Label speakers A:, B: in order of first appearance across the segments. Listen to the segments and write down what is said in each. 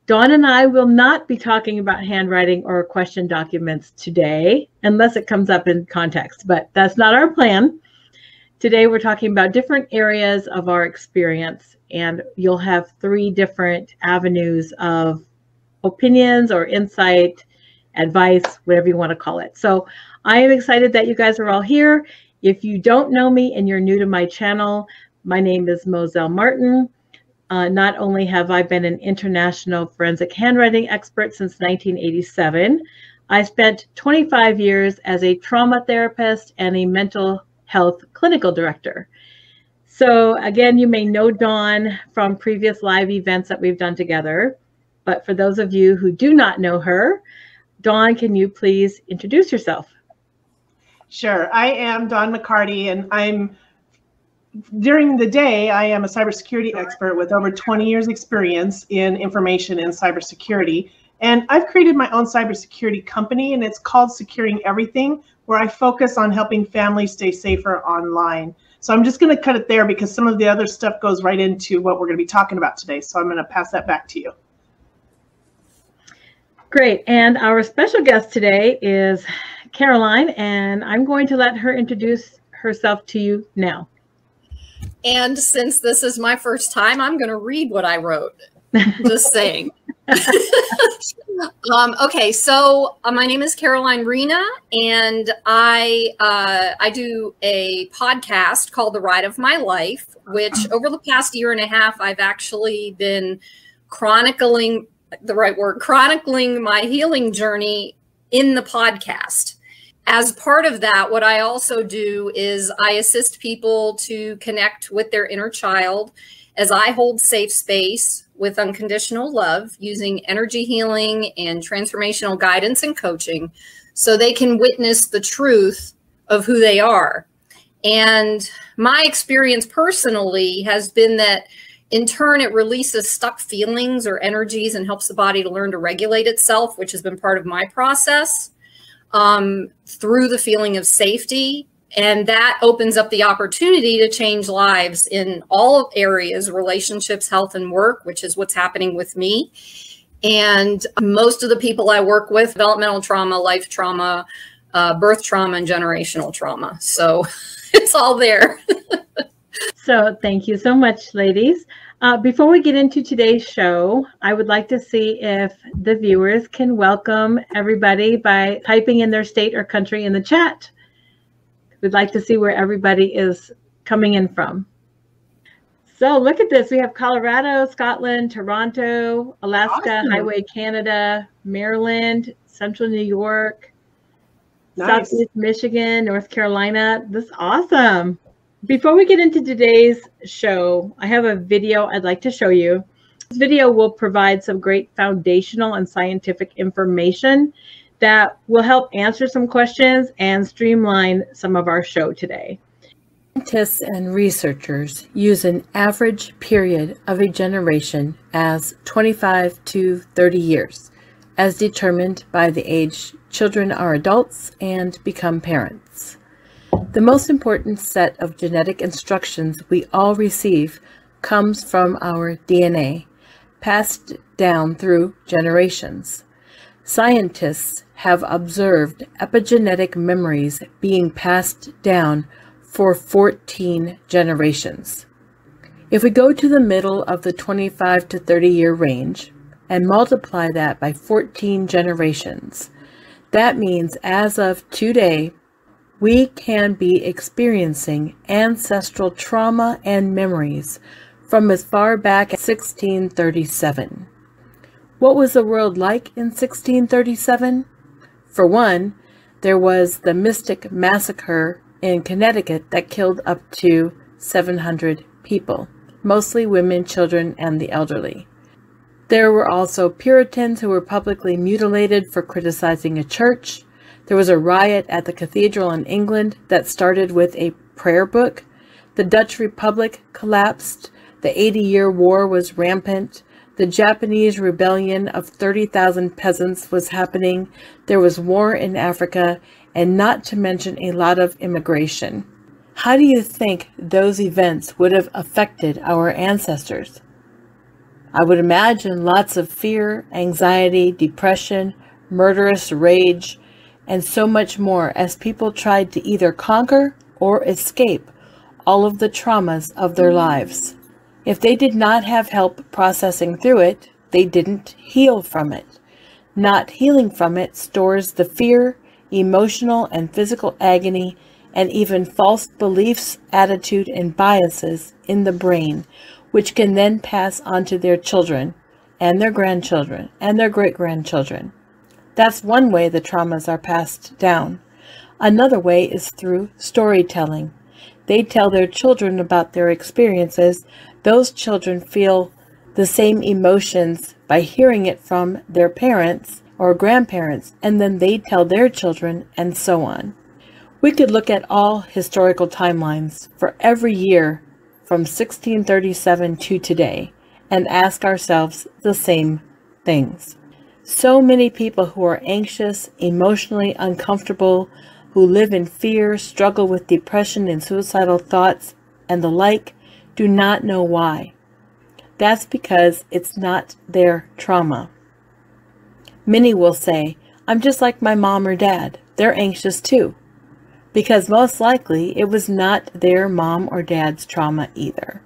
A: Dawn and I will not be talking about handwriting or question documents today, unless it comes up in context, but that's not our plan. Today, we're talking about different areas of our experience, and you'll have 3 different avenues of opinions or insight, advice, whatever you want to call it. So I am excited that you guys are all here. If you don't know me and you're new to my channel, my name is Mozelle Martin. Not only have I been an international forensic handwriting expert since 1987, I spent 25 years as a trauma therapist and a mental health clinical director. So again, you may know Dawn from previous live events that we've done together. But for those of you who do not know her, Dawn, can you please introduce yourself?
B: Sure. I am Dawn McCarty, and during the day, I am a cybersecurity expert with over 20 years experience in information and cybersecurity. And I've created my own cybersecurity company, and it's called Securing Everything, where I focus on helping families stay safer online. So I'm just going to cut it there because some of the other stuff goes right into what we're going to be talking about today. So I'm going to pass that back to you.
A: Great. And our special guest today is Caroline, and I'm going to let her introduce herself to you now.
C: And since this is my first time, I'm going to read what I wrote. Just saying. Okay, so my name is Caroline Rena, and I do a podcast called The Ride of My Life, which over the past year and a half, I've actually been chronicling my healing journey in the podcast. As part of that, what I also do is I assist people to connect with their inner child as I hold safe space with unconditional love using energy healing and transformational guidance and coaching so they can witness the truth of who they are. And my experience personally has been that in turn, it releases stuck feelings or energies and helps the body to learn to regulate itself, which has been part of my process through the feeling of safety. And that opens up the opportunity to change lives in all areas, relationships, health, and work, which is what's happening with me. And most of the people I work with, developmental trauma, life trauma, birth trauma, and generational trauma. So it's all there.
A: So thank you so much, ladies. Before we get into today's show, I would like to see if the viewers can welcome everybody by typing in their state or country in the chat. We'd like to see where everybody is coming in from. So look at this. We have Colorado, Scotland, Toronto, Alaska, awesome. Highway Canada, Maryland, Central New York, nice. Southeast Michigan, North Carolina. This is awesome. Before we get into today's show, I have a video I'd like to show you. This video will provide some great foundational and scientific information that will help answer some questions and streamline some of our show today.
D: Scientists and researchers use an average period of a generation as 25 to 30 years, as determined by the age children are adults and become parents. The most important set of genetic instructions we all receive comes from our DNA, passed down through generations. Scientists have observed epigenetic memories being passed down for 14 generations. If we go to the middle of the 25 to 30 year range and multiply that by 14 generations, that means as of today, we can be experiencing ancestral trauma and memories from as far back as 1637. What was the world like in 1637? For one, there was the Mystic Massacre in Connecticut that killed up to 700 people, mostly women, children, and the elderly. There were also Puritans who were publicly mutilated for criticizing a church. There was a riot at the cathedral in England that started with a prayer book. The Dutch Republic collapsed. The 80-year war was rampant. The Japanese rebellion of 30,000 peasants was happening. There was war in Africa, and not to mention a lot of immigration. How do you think those events would have affected our ancestors? I would imagine lots of fear, anxiety, depression, murderous rage, and so much more as people tried to either conquer or escape all of the traumas of their lives. If they did not have help processing through it, they didn't heal from it. Not healing from it stores the fear, emotional and physical agony, and even false beliefs, attitude, and biases in the brain, which can then pass on to their children and their grandchildren and their great-grandchildren. That's one way the traumas are passed down. Another way is through storytelling. They tell their children about their experiences. Those children feel the same emotions by hearing it from their parents or grandparents, and then they tell their children, and so on. We could look at all historical timelines for every year from 1637 to today and ask ourselves the same things. So many people who are anxious, emotionally uncomfortable, who live in fear, struggle with depression and suicidal thoughts, and the like, do not know why. That's because it's not their trauma. Many will say, I'm just like my mom or dad. They're anxious too. Because most likely it was not their mom or dad's trauma either.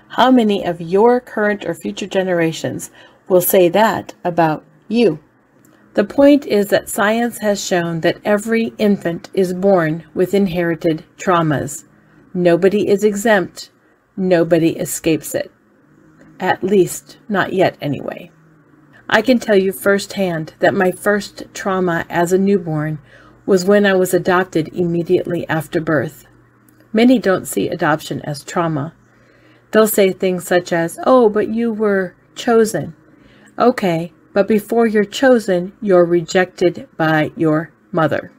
D: How many of your current or future generations will say that about you? The point is that science has shown that every infant is born with inherited traumas. Nobody is exempt. Nobody escapes it. At least, not yet anyway. I can tell you firsthand that my first trauma as a newborn was when I was adopted immediately after birth. Many don't see adoption as trauma. They'll say things such as, oh, but you were chosen. Okay, but before you're chosen, you're rejected by your mother.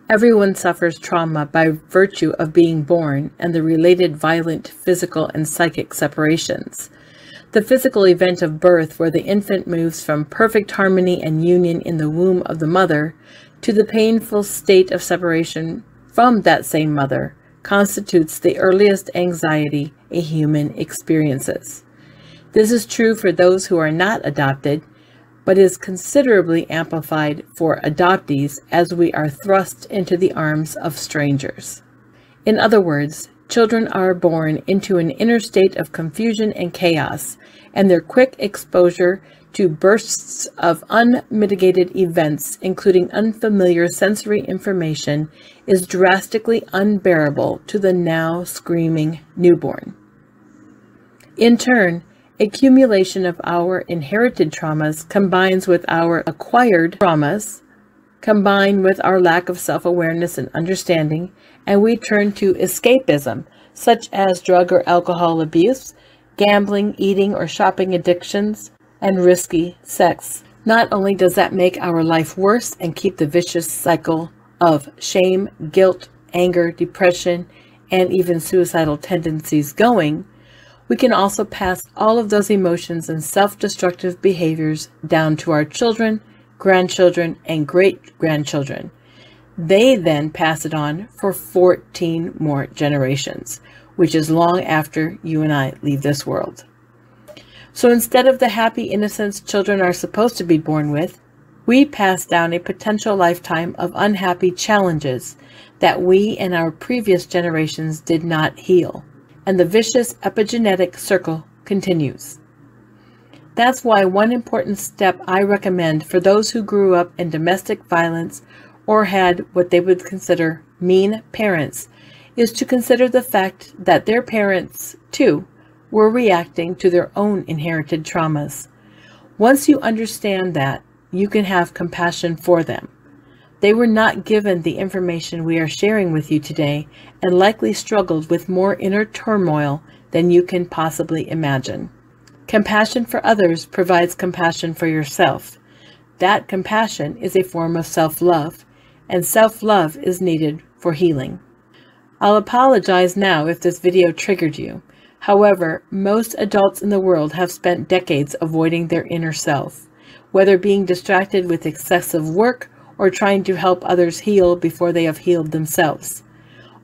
D: Everyone suffers trauma by virtue of being born and the related violent physical and psychic separations. The physical event of birth, where the infant moves from perfect harmony and union in the womb of the mother to the painful state of separation from that same mother, constitutes the earliest anxiety a human experiences. This is true for those who are not adopted, but is considerably amplified for adoptees as we are thrust into the arms of strangers. In other words, children are born into an inner state of confusion and chaos, and their quick exposure to bursts of unmitigated events, including unfamiliar sensory information, is drastically unbearable to the now screaming newborn. In turn, accumulation of our inherited traumas combines with our acquired traumas, combined with our lack of self-awareness and understanding, and we turn to escapism, such as drug or alcohol abuse, gambling, eating or shopping addictions, and risky sex. Not only does that make our life worse and keep the vicious cycle of shame, guilt, anger, depression, and even suicidal tendencies going, we can also pass all of those emotions and self-destructive behaviors down to our children, grandchildren, and great-grandchildren. They then pass it on for 14 more generations, which is long after you and I leave this world. So instead of the happy innocence children are supposed to be born with, we pass down a potential lifetime of unhappy challenges that we and our previous generations did not heal, and the vicious epigenetic circle continues. That's why one important step I recommend for those who grew up in domestic violence or had what they would consider mean parents is to consider the fact that their parents, too, were reacting to their own inherited traumas. Once you understand that, you can have compassion for them. They were not given the information we are sharing with you today and likely struggled with more inner turmoil than you can possibly imagine. Compassion for others provides compassion for yourself. That compassion is a form of self-love, and self-love is needed for healing. I'll apologize now if this video triggered you. However, most adults in the world have spent decades avoiding their inner self, whether being distracted with excessive work or trying to help others heal before they have healed themselves.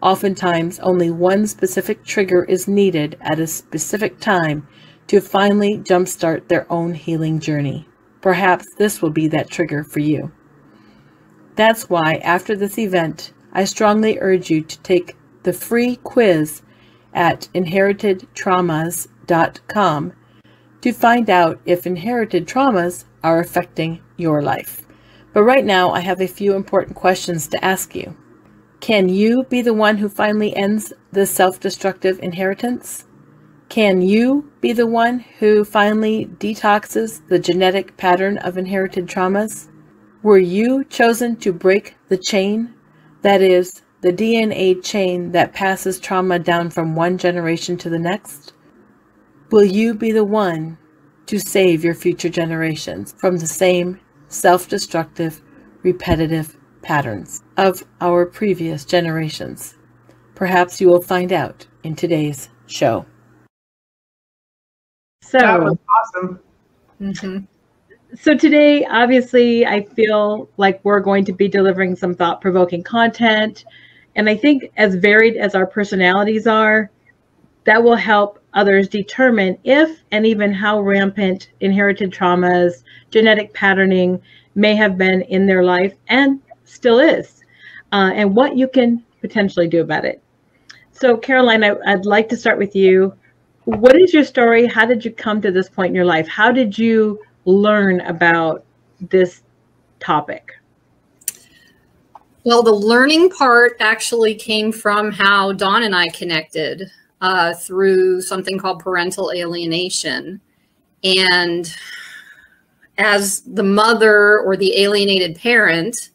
D: Oftentimes, only one specific trigger is needed at a specific time to finally jumpstart their own healing journey. Perhaps this will be that trigger for you. That's why after this event, I strongly urge you to take the free quiz at inheritedtraumas.com to find out if inherited traumas are affecting your life. But right now, I have a few important questions to ask you. Can you be the one who finally ends this self-destructive inheritance? Can you be the one who finally detoxes the genetic pattern of inherited traumas? Were you chosen to break the chain? That is, the DNA chain that passes trauma down from one generation to the next? Will you be the one to save your future generations from the same self-destructive, repetitive patterns of our previous generations? Perhaps you will find out in today's show.
B: That
A: So,
B: was awesome.
A: so today, obviously, I feel like we're going to be delivering some thought-provoking content. And I think as varied as our personalities are, that will help others determine if and even how rampant inherited traumas, genetic patterning may have been in their life and still is, and what you can potentially do about it. So Caroline, I'd like to start with you. What is your story? How did you come to this point in your life? How did you learn about this topic?
C: Well, the learning part actually came from how Dawn and I connected through something called parental alienation. And as the mother or the alienated parent,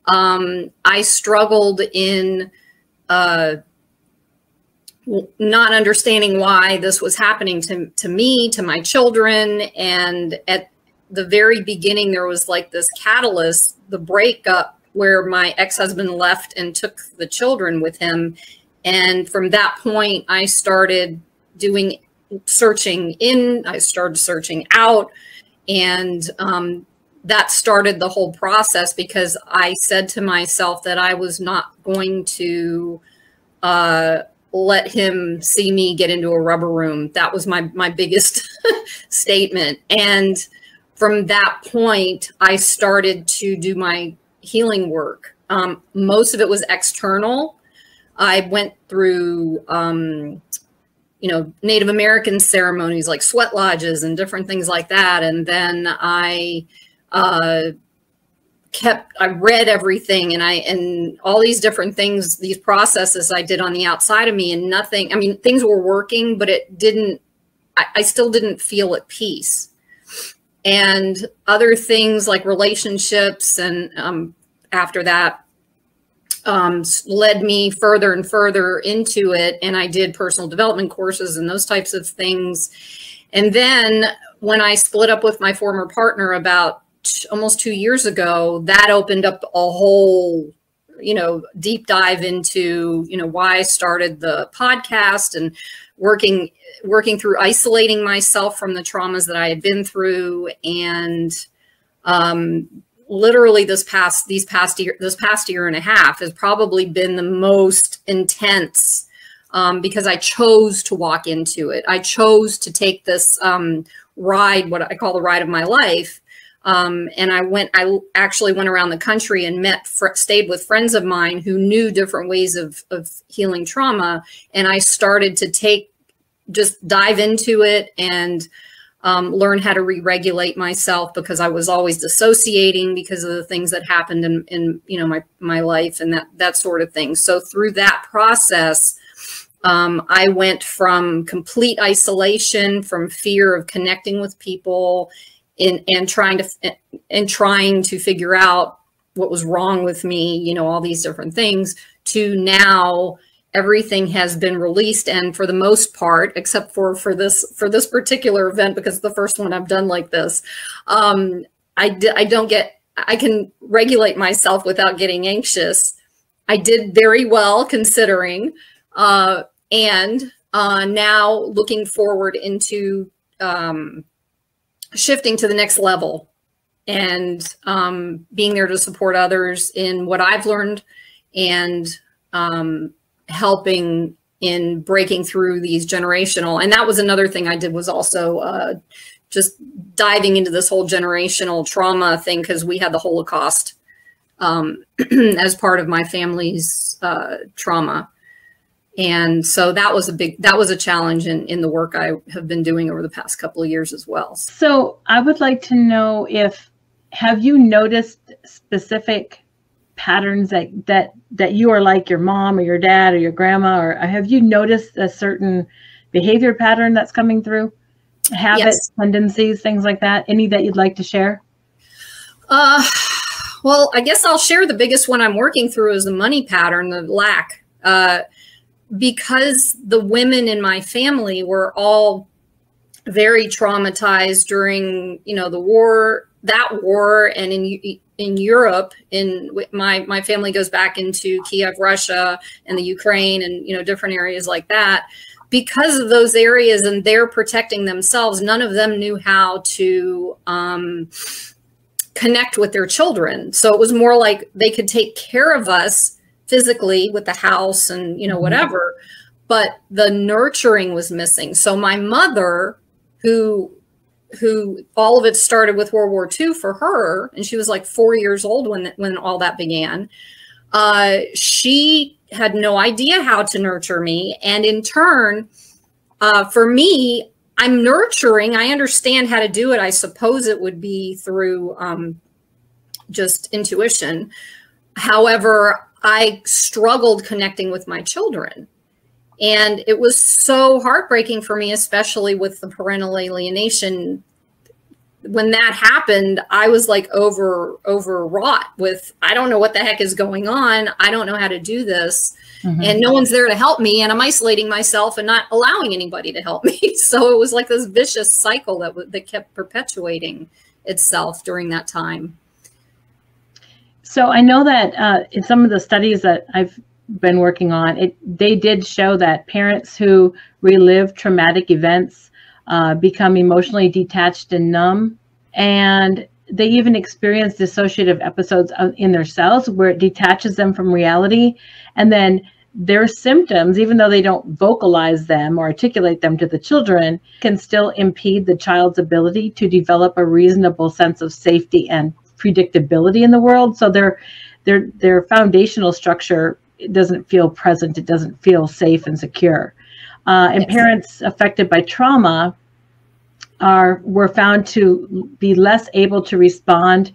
C: I struggled in not understanding why this was happening to me, to my children. And at the very beginning, there was like this catalyst, the breakup, where my ex-husband left and took the children with him. And from that point, I started searching in, I started searching out. And that started the whole process, because I said to myself that I was not going to let him see me get into a rubber room. That was my biggest statement. And from that point, I started to do my healing work. Most of it was external. I went through, Native American ceremonies like sweat lodges and different things like that. And then I read everything, and all these different things, these processes I did on the outside of me, and nothing, I mean, things were working, but I still didn't feel at peace. And other things like relationships, and after that, led me further and further into it. And I did personal development courses and those types of things. And then when I split up with my former partner about almost 2 years ago, that opened up a whole, deep dive into, why I started the podcast and working through isolating myself from the traumas that I had been through. And literally this past year and a half has probably been the most intense, because I chose to walk into it. I chose to take this ride, what I call the ride of my life. And I actually went around the country and stayed with friends of mine who knew different ways of healing trauma. And I started to just dive into it and learn how to re-regulate myself, because I was always dissociating because of the things that happened in my life and that sort of thing. So through that process, I went from complete isolation, from fear of connecting with people, and trying to figure out what was wrong with me, all these different things, to now everything has been released. And for the most part, except for this particular event, because it's the first one I've done like this, I can regulate myself without getting anxious. I did very well considering, and now looking forward into shifting to the next level, and being there to support others in what I've learned, and helping in breaking through these generational. And that was another thing I did, was also just diving into this whole generational trauma thing, because we had the Holocaust as part of my family's trauma. And so that was a challenge in the work I have been doing over the past couple of years as well.
A: So I would like to know, have you noticed specific patterns that you are like your mom or your dad or your grandma, or have you noticed a certain behavior pattern that's coming through? Habits, yes. Tendencies, things like that? Any that you'd like to share?
C: Well, I guess I'll share the biggest one I'm working through is the money pattern, the lack. Because the women in my family were all very traumatized during, the war, and in Europe, my family goes back into Kiev, Russia, and the Ukraine, and different areas like that. Because of those areas and they're protecting themselves, none of them knew how to connect with their children. So it was more like they could take care of us physically with the house and, whatever, but the nurturing was missing. So my mother, who all of it started with World War II for her, and she was like 4 years old when all that began, she had no idea how to nurture me. And in turn, for me, I'm nurturing. I understand how to do it. I suppose it would be through just intuition. However, I struggled connecting with my children. And it was so heartbreaking for me, especially with the parental alienation. When that happened, I was like overwrought with, I don't know what the heck is going on. I don't know how to do this. Mm-hmm. And no one's there to help me. And I'm isolating myself and not allowing anybody to help me. So it was like this vicious cycle that kept perpetuating itself during that time.
A: So I know that in some of the studies that I've been working on, they did show that parents who relive traumatic events become emotionally detached and numb, and they even experience dissociative episodes in their cells where it detaches them from reality, and then their symptoms, even though they don't vocalize them or articulate them to the children, can still impede the child's ability to develop a reasonable sense of safety and predictability in the world. So their foundational structure doesn't feel present. It doesn't feel safe and secure. And yes. Parents affected by trauma were found to be less able to respond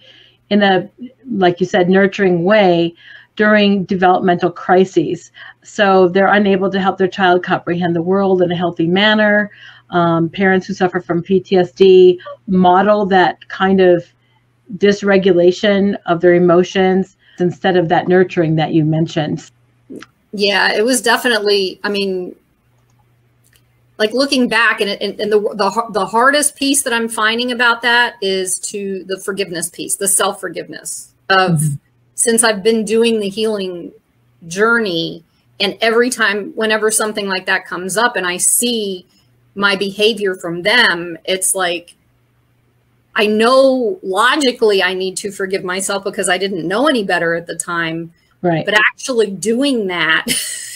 A: in a, like you said, nurturing way during developmental crises. So they're unable to help their child comprehend the world in a healthy manner. Parents who suffer from PTSD model that kind of dysregulation of their emotions instead of that nurturing that you mentioned.
C: Yeah, it was definitely, I mean, like looking back, and the hardest piece that I'm finding about that is to the forgiveness piece, the self-forgiveness of, mm-hmm. Since I've been doing the healing journey, and every time, whenever something like that comes up and I see my behavior from them, it's like, I know logically I need to forgive myself because I didn't know any better at the time. Right. But actually doing that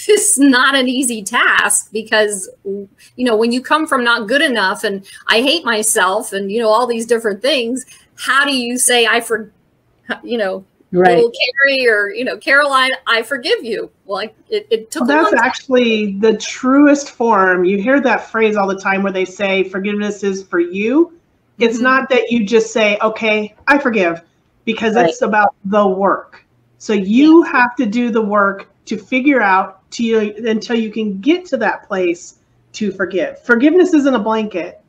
C: is not an easy task because, when you come from not good enough and I hate myself and, all these different things, how do you say, right. Little Carrie or, Caroline, I forgive you. Well, it took
B: That's actually the truest form. You hear that phrase all the time where they say forgiveness is for you. It's mm-hmm. not that you just say, okay, I forgive, because right. It's about the work. So you have to do the work to figure out until you can get to that place to forgive. Forgiveness isn't a blanket.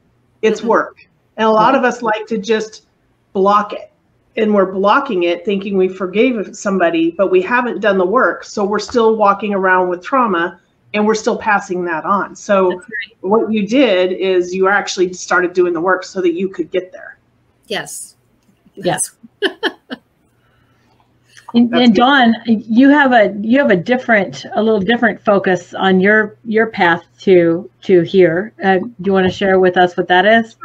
B: It's mm-hmm. work. And a lot of us like to just block it. And we're blocking it thinking we forgave somebody, but we haven't done the work. So we're still walking around with trauma and we're still passing that on. So right. What you did is you actually started doing the work so that you could get there.
C: Yes.
A: Yes. And Dawn, you have a little different focus on your path to here. Do you want to share with us what that is?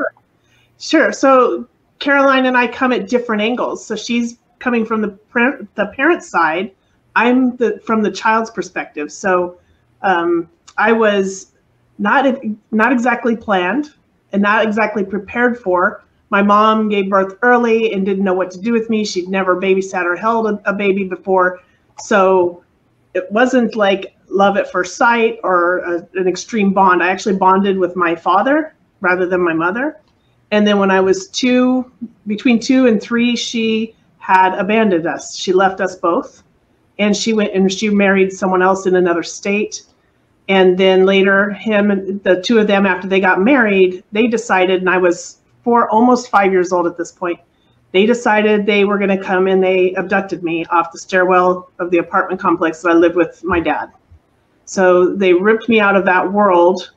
B: Sure. So Caroline and I come at different angles. So she's coming from the parent side. I'm from the child's perspective. So I was not exactly planned and not exactly prepared for. My mom gave birth early and didn't know what to do with me. She'd never babysat or held a baby before. So it wasn't like love at first sight or an extreme bond. I actually bonded with my father rather than my mother. And then when I was between 2 and 3, she had abandoned us. She left us both. And she went and she married someone else in another state. And then later, the two of them, after they got married, they decided, and I was almost 5 years old at this point, they decided they were going to come and they abducted me off the stairwell of the apartment complex that I lived with my dad. So they ripped me out of that world,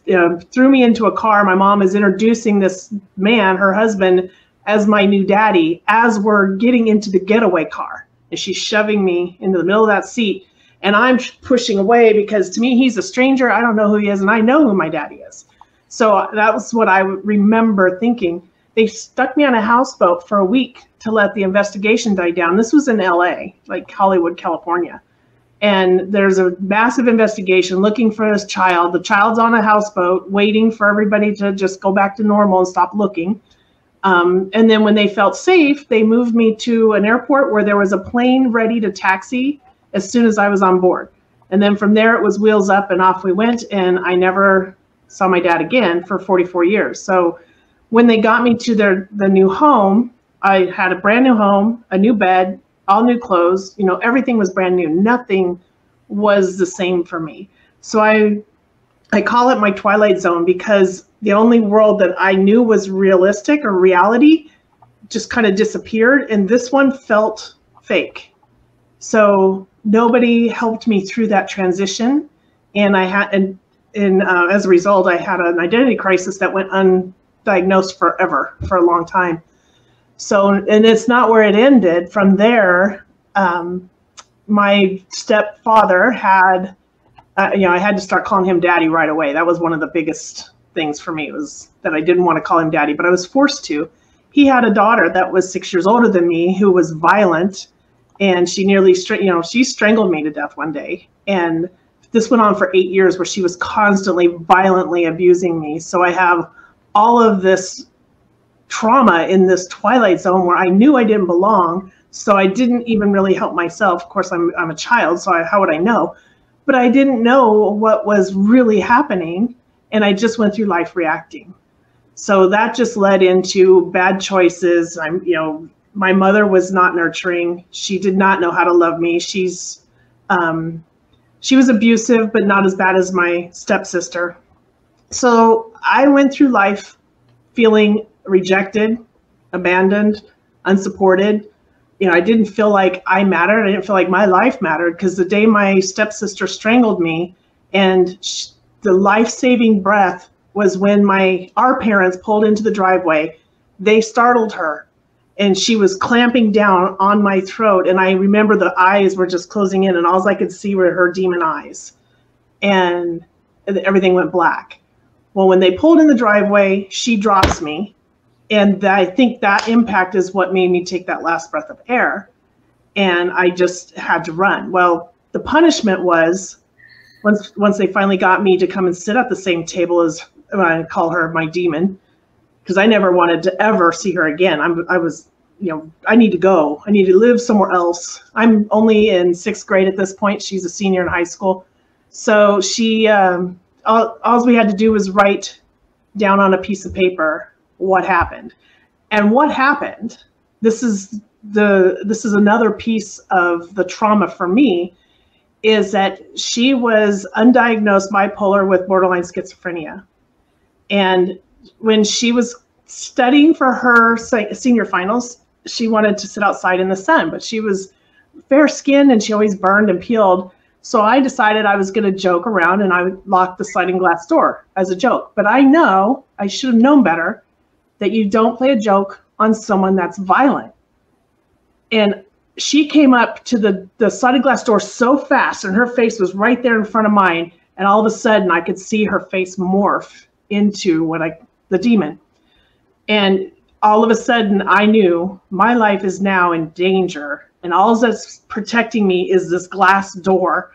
B: threw me into a car. My mom is introducing this man, her husband, as my new daddy, as we're getting into the getaway car. And she's shoving me into the middle of that seat. And I'm pushing away because to me, he's a stranger. I don't know who he is. And I know who my daddy is. So that was what I remember thinking. They stuck me on a houseboat for a week to let the investigation die down. This was in LA, like Hollywood, California. And there's a massive investigation looking for this child. The child's on a houseboat waiting for everybody to just go back to normal and stop looking. And then when they felt safe, they moved me to an airport where there was a plane ready to taxi as soon as I was on board. And then from there, it was wheels up and off we went. And I never saw my dad again for 44 years. So when they got me to the new home, I had a brand new home, a new bed, all new clothes, everything was brand new. Nothing was the same for me. So I call it my twilight zone because the only world that I knew was realistic or reality just kind of disappeared. And this one felt fake. So nobody helped me through that transition. And as a result, I had an identity crisis that went undiagnosed forever, for a long time. So, and it's not where it ended. From there, my stepfather had, I had to start calling him daddy right away. That was one of the biggest things for me, was that I didn't want to call him daddy, but I was forced to. He had a daughter that was 6 years older than me who was violent, and she nearly, she strangled me to death one day. And this went on for 8 years where she was constantly violently abusing me. So I have all of this trauma in this twilight zone where I knew I didn't belong. So I didn't even really help myself. Of course, I'm a child, so how would I know? But I didn't know what was really happening. And I just went through life reacting. So that just led into bad choices. My mother was not nurturing. She did not know how to love me. She was abusive, but not as bad as my stepsister. So I went through life feeling rejected, abandoned, unsupported. I didn't feel like I mattered. I didn't feel like my life mattered, because the day my stepsister strangled me, and the life-saving breath was when our parents pulled into the driveway. They startled her, and she was clamping down on my throat. And I remember the eyes were just closing in, and all I could see were her demon eyes, and everything went black. Well, when they pulled in the driveway, she drops me. And I think that impact is what made me take that last breath of air. And I just had to run. Well, the punishment was, once they finally got me to come and sit at the same table as, I call her my demon, because I never wanted to ever see her again. I need to go. I need to live somewhere else. I'm only in 6th grade at this point. She's a senior in high school. So she, all we had to do was write down on a piece of paper what happened. And what happened, this is another piece of the trauma for me, is that she was undiagnosed bipolar with borderline schizophrenia. And when she was studying for her senior finals, she wanted to sit outside in the sun, but she was fair skinned and she always burned and peeled. So I decided I was going to joke around, and I locked the sliding glass door as a joke. But I know, I should have known better, that you don't play a joke on someone that's violent. And she came up to the sliding glass door so fast, and her face was right there in front of mine. And all of a sudden I could see her face morph into the demon. And all of a sudden I knew my life is now in danger, and all that's protecting me is this glass door.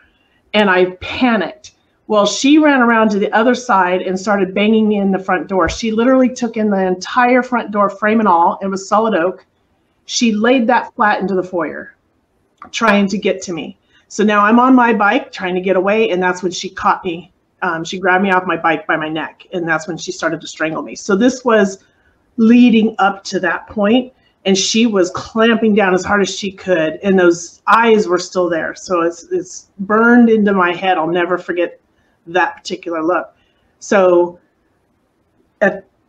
B: And I panicked. Well, she ran around to the other side and started banging in the front door. She literally took in the entire front door, frame and all. It was solid oak. She laid that flat into the foyer, trying to get to me. So now I'm on my bike trying to get away, and that's when she caught me. She grabbed me off my bike by my neck, and that's when she started to strangle me. So this was leading up to that point, and she was clamping down as hard as she could, and those eyes were still there. So it's burned into my head. I'll never forget that particular look. So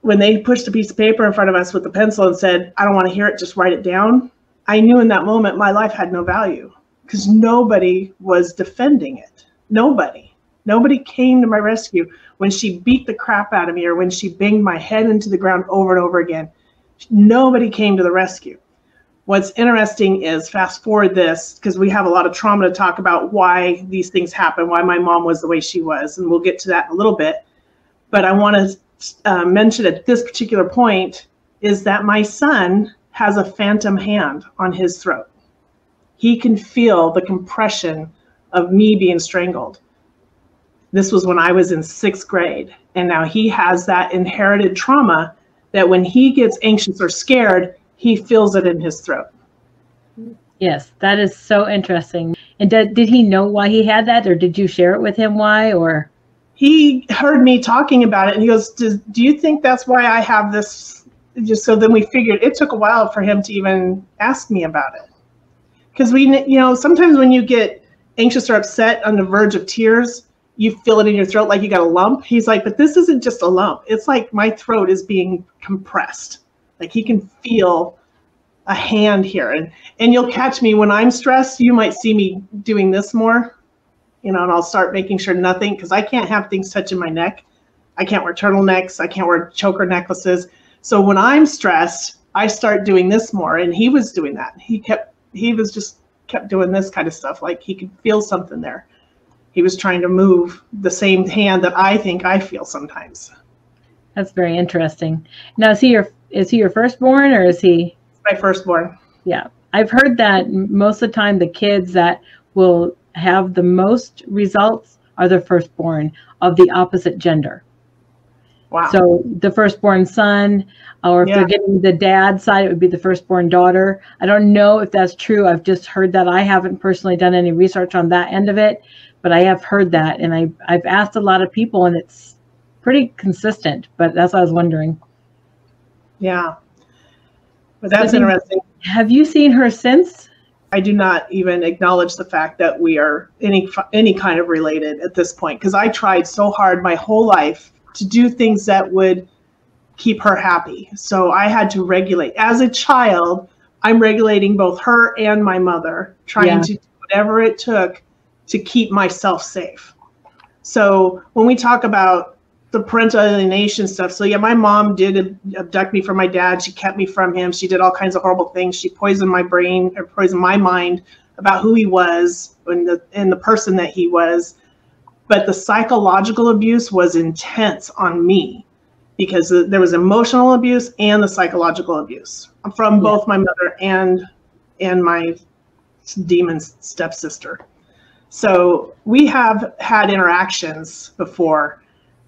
B: when they pushed a piece of paper in front of us with a pencil and said, I don't want to hear it, just write it down, I knew in that moment my life had no value because nobody was defending it. Nobody came to my rescue when she beat the crap out of me or when she banged my head into the ground over and over again. Nobody came to the rescue. What's interesting is, fast forward this, because we have a lot of trauma to talk about why these things happen, why my mom was the way she was, and we'll get to that in a little bit. But I want to mention at this particular point is that my son has a phantom hand on his throat. He can feel the compression of me being strangled. This was when I was in 6th grade, and now he has that inherited trauma that when he gets anxious or scared, he feels it in his throat.
A: Yes, that is so interesting. And did he know why he had that, or did you share it with him why? Or
B: he heard me talking about it, and he goes, do you think that's why I have this? Just so then we figured it took a while for him to even ask me about it. Because sometimes when you get anxious or upset on the verge of tears, you feel it in your throat like you got a lump. He's like, but this isn't just a lump. It's like my throat is being compressed. Like he can feel a hand here. And you'll catch me when I'm stressed. You might see me doing this more, and I'll start making sure nothing, because I can't have things touching my neck. I can't wear turtlenecks. I can't wear choker necklaces. So when I'm stressed, I start doing this more. And he was doing that. He kept doing this kind of stuff. Like he could feel something there. He was trying to move the same hand that I think I feel sometimes.
A: That's very interesting. Now, is he your firstborn, or is he?
B: My firstborn.
A: Yeah. I've heard that most of the time the kids that will have the most results are the firstborn of the opposite gender.
B: Wow.
A: So the firstborn son, or if they're getting the dad side, it would be the firstborn daughter. I don't know if that's true. I've just heard that. I haven't personally done any research on that end of it, but I have heard that, and I've asked a lot of people, and it's pretty consistent, but that's what I was wondering.
B: Yeah. But that's interesting.
A: Have you seen her since?
B: I do not even acknowledge the fact that we are any kind of related at this point, because I tried so hard my whole life to do things that would keep her happy. So I had to regulate. As a child, I'm regulating both her and my mother, trying to do whatever it took to keep myself safe. So when we talk about the parental alienation stuff, so yeah, my mom did abduct me from my dad. She kept me from him. She did all kinds of horrible things. She poisoned my brain, or poisoned my mind about who he was and the person that he was. But the psychological abuse was intense on me, because there was emotional abuse and the psychological abuse from both my mother and my demon stepsister. So we have had interactions before.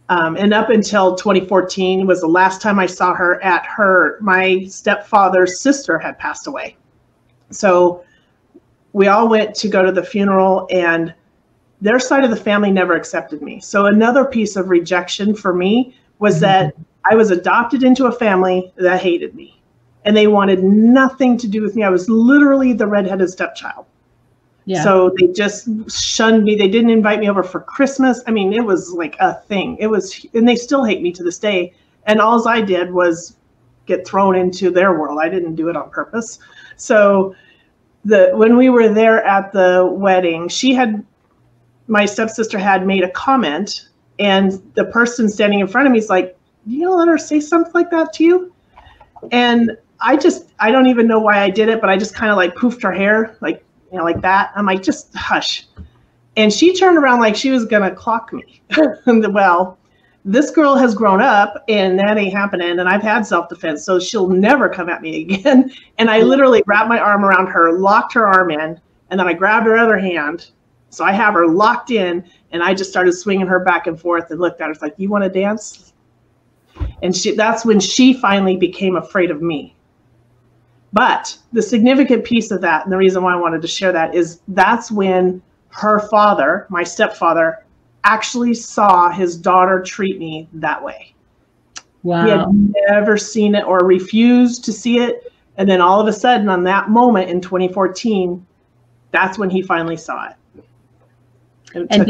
B: And up until 2014 was the last time I saw her my stepfather's sister had passed away. So we all went to go to the funeral, and their side of the family never accepted me. So another piece of rejection for me was that I was adopted into a family that hated me, and they wanted nothing to do with me. I was literally the redheaded stepchild. Yeah. So they just shunned me. They didn't invite me over for Christmas. I mean, it was like a thing. And they still hate me to this day. And all I did was get thrown into their world. I didn't do it on purpose. So when we were there at the wedding, my stepsister had made a comment, and the person standing in front of me is like, "You don't let her say something like that to you?" And I don't even know why I did it, but I just kind of like poofed her hair, like that. I'm like, just hush. And she turned around like she was gonna clock me. Well, this girl has grown up, and that ain't happening. And I've had self-defense, so she'll never come at me again. And I literally wrapped my arm around her, locked her arm in, and then I grabbed her other hand, So I have her locked in, and I just started swinging her back and forth and looked at her. It's like, you want to dance? And that's when she finally became afraid of me. But the significant piece of that, and the reason why I wanted to share that, is that's when her father, my stepfather, actually saw his daughter treat me that way.
A: Wow.
B: He had never seen it or refused to see it. And then all of a sudden, on that moment in 2014, that's when he finally saw it.
A: And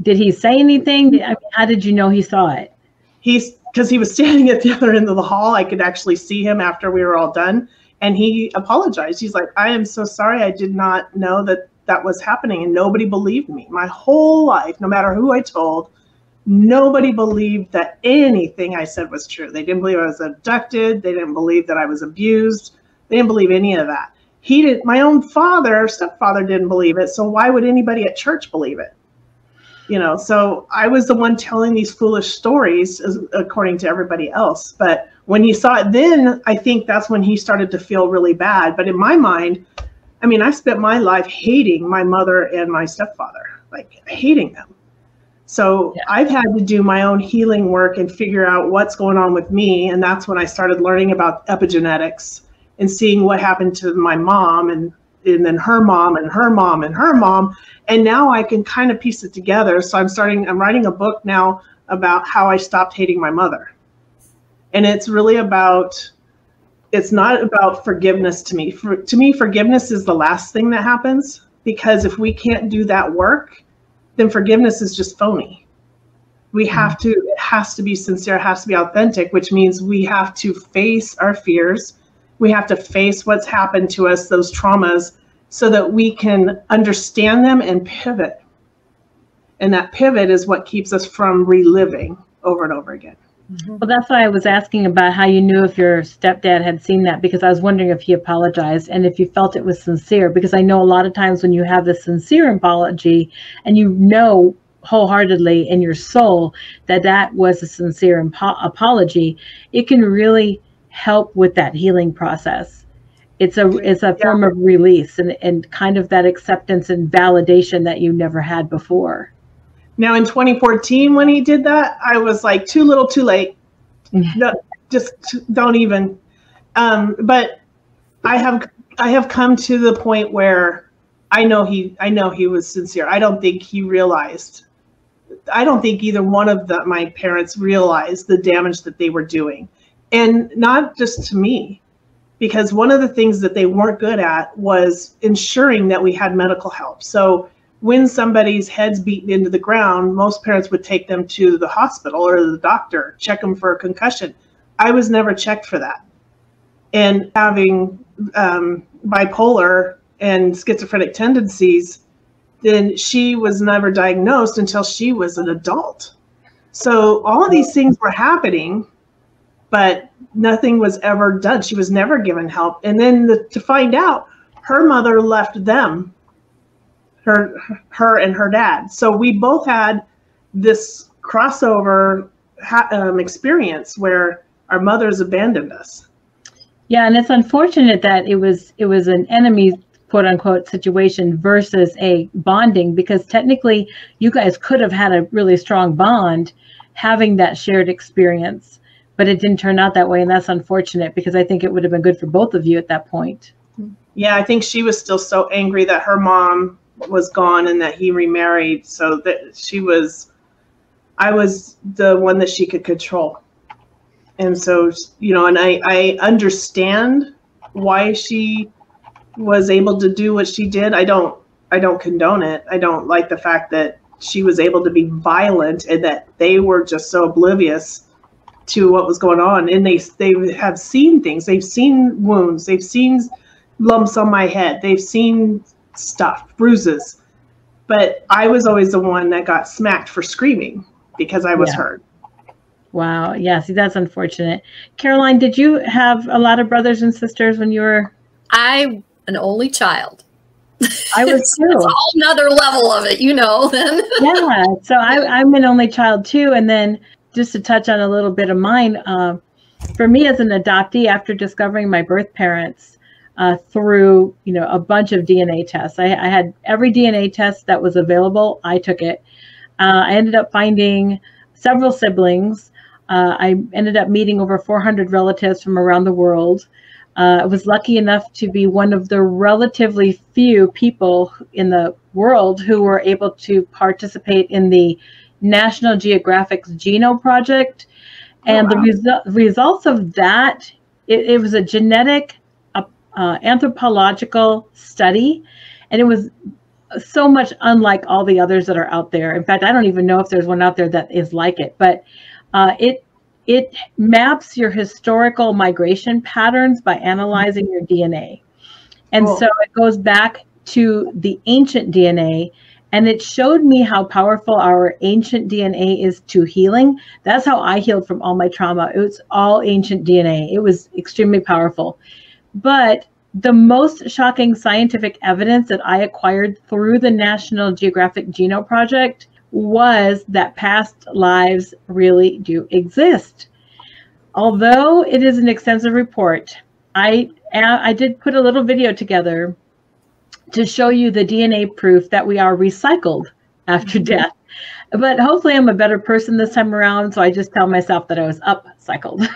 A: did he say anything? I mean, how did you know he saw it?
B: Because he was standing at the other end of the hall. I could actually see him after we were all done. And he apologized. He's like, I am so sorry. I did not know that that was happening. And nobody believed me. My whole life, no matter who I told, nobody believed that anything I said was true. They didn't believe I was abducted. They didn't believe that I was abused. They didn't believe any of that. My own stepfather didn't believe it. So why would anybody at church believe it? So I was the one telling these foolish stories according to everybody else. But when he saw it then, I think that's when he started to feel really bad. But in my mind, I mean, I spent my life hating my mother and my stepfather, like hating them. So yeah. I've had to do my own healing work and figure out what's going on with me. And that's when I started learning about epigenetics and seeing what happened to my mom and then her mom and her mom and her mom. And now I can kind of piece it together. So I'm writing a book now about how I stopped hating my mother. And it's not about forgiveness to me. To me, forgiveness is the last thing that happens, because if we can't do that work, then forgiveness is just phony. It has to be sincere, it has to be authentic, which means we have to face our fears. We have to face what's happened to us, those traumas, so that we can understand them and pivot. And that pivot is what keeps us from reliving over and over again.
A: Well, that's why I was asking about how you knew if your stepdad had seen that, because I was wondering if he apologized and if you felt it was sincere, because I know a lot of times when you have the sincere apology and you know wholeheartedly in your soul that that was a sincere apology, it can really help with that healing process. It's a form of release and kind of that acceptance and validation that you never had before.
B: Now in 2014, when he did that, I was like, too little, too late. No, just don't even. But I have come to the point where I know he was sincere. I don't think he realized. I don't think either one of my parents realized the damage that they were doing, and not just to me, because one of the things that they weren't good at was ensuring that we had medical help. So when somebody's head's beaten into the ground, most parents would take them to the hospital or the doctor, check them for a concussion. I was never checked for that. And having bipolar and schizophrenic tendencies, then she was never diagnosed until she was an adult. So all of these things were happening, but nothing was ever done. She was never given help. And then to find out, her mother left them, her and her dad. So we both had this crossover experience where our mothers abandoned us.
A: Yeah, and it's unfortunate that it was an enemy, quote unquote, situation versus a bonding, because technically you guys could have had a really strong bond having that shared experience, but it didn't turn out that way. And that's unfortunate, because I think it would have been good for both of you at that point.
B: Yeah, I think she was still so angry that her mom was gone and that he remarried, so that I was the one that she could control. And so, and I understand why she was able to do what she did. I don't condone it. I don't like the fact that she was able to be violent and that they were just so oblivious to what was going on. And they have seen things. They've seen wounds. They've seen lumps on my head. They've seen stuff, bruises. But I was always the one that got smacked for screaming because I was hurt.
A: Wow. Yeah. See, that's unfortunate. Caroline, did you have a lot of brothers and sisters when you were?
C: I'm an only child.
A: I was too.
C: It's a whole nother level of it, then.
A: Yeah. So I'm an only child too. And then just to touch on a little bit of mine, for me as an adoptee, after discovering my birth parents, through, a bunch of DNA tests. I had every DNA test that was available. I took it. I ended up finding several siblings. I ended up meeting over 400 relatives from around the world. I was lucky enough to be one of the relatively few people in the world who were able to participate in the National Geographic's Genome Project. And the results of that, it was a genetic anthropological study, and it was so much unlike all the others that are out there. In fact, I don't even know if there's one out there that is like it, but it maps your historical migration patterns by analyzing your DNA. And so it goes back to the ancient DNA, and it showed me how powerful our ancient DNA is to healing. That's how I healed from all my trauma. It was all ancient DNA. It was extremely powerful. But the most shocking scientific evidence that I acquired through the National Geographic Genome Project was that past lives really do exist. Although it is an extensive report, I did put a little video together to show you the DNA proof that we are recycled after death. But hopefully I'm a better person this time around, so I just tell myself that I was upcycled.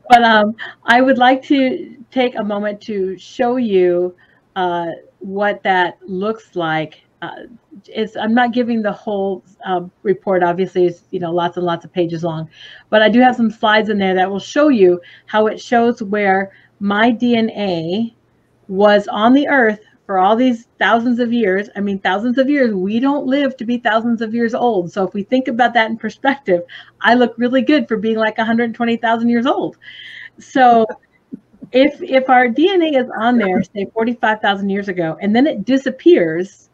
A: But I would like to take a moment to show you what that looks like. I'm not giving the whole report. Obviously, it's lots and lots of pages long, but I do have some slides in there that will show you how it shows where my DNA was on the earth for all these thousands of years. I mean, thousands of years. We don't live to be thousands of years old. So if we think about that in perspective, I look really good for being like 120,000 years old. So if our DNA is on there, say 45,000 years ago, and then it disappears,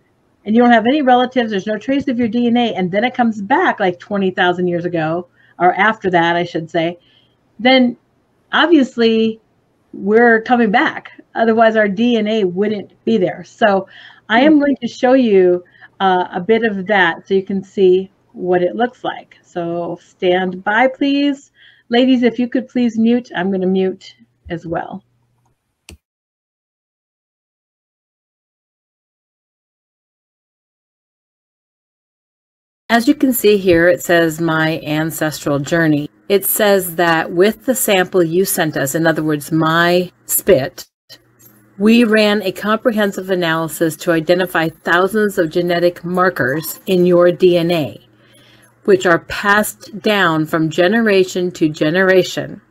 A: and you don't have any relatives, there's no trace of your DNA, and then it comes back like 20,000 years ago, or after that, I should say, then obviously we're coming back. Otherwise, our DNA wouldn't be there. So I am going to show you a bit of that so you can see what it looks like. So stand by, please. Ladies, if you could please mute, I'm going to mute as well.
D: As you can see here, it says my ancestral journey. It says that with the sample you sent us, in other words, my spit, we ran a comprehensive analysis to identify thousands of genetic markers in your DNA, which are passed down from generation to generation.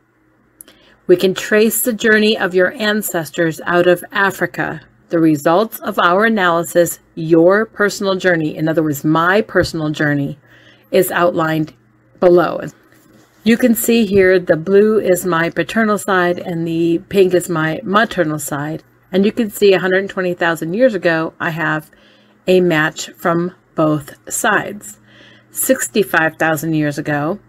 D: We can trace the journey of your ancestors out of Africa. The results of our analysis, your personal journey, in other words, my personal journey, is outlined below. You can see here the blue is my paternal side and the pink is my maternal side. And you can see 120,000 years ago, I have a match from both sides. 65,000 years ago,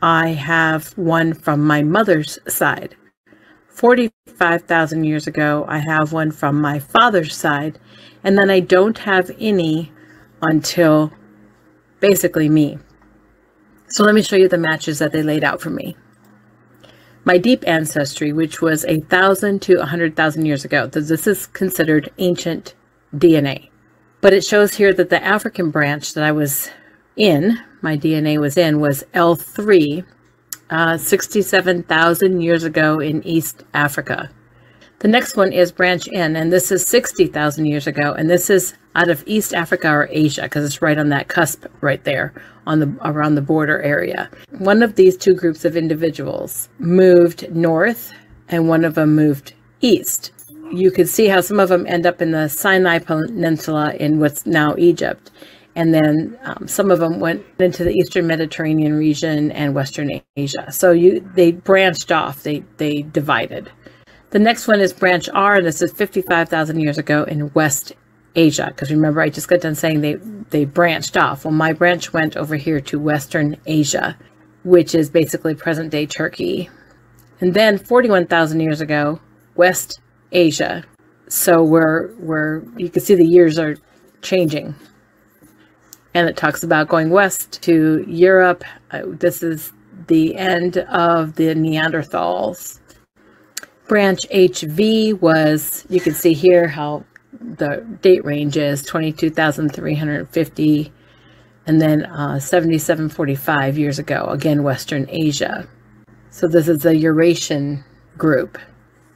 D: I have one from my mother's side. 45,000 years ago, I have one from my father's side, and then I don't have any until basically me. So let me show you the matches that they laid out for me. My deep ancestry, which was 1,000 to 100,000 years ago. This is considered ancient DNA. But it shows here that the African branch that I was in, my DNA was in, was L3, 67,000 years ago in East Africa. The next one is branch N, and this is 60,000 years ago, and this is out of East Africa or Asia, because it's right on that cusp right there on around the border area. One of these two groups of individuals moved north, and one of them moved east. You can see how some of them end up in the Sinai Peninsula in what's now Egypt. And then some of them went into the Eastern Mediterranean region and Western Asia. So they branched off, they divided. The next one is branch R, and this is 55,000 years ago in West Asia. Because remember, I just got done saying they branched off. Well, my branch went over here to Western Asia, which is basically present-day Turkey. And then 41,000 years ago, West Asia. So you can see the years are changing. And it talks about going west to Europe. This is the end of the Neanderthals. Branch HV was, you can see here how the date range is 22,350 and then 7745 years ago, again, Western Asia. So this is the Eurasian group,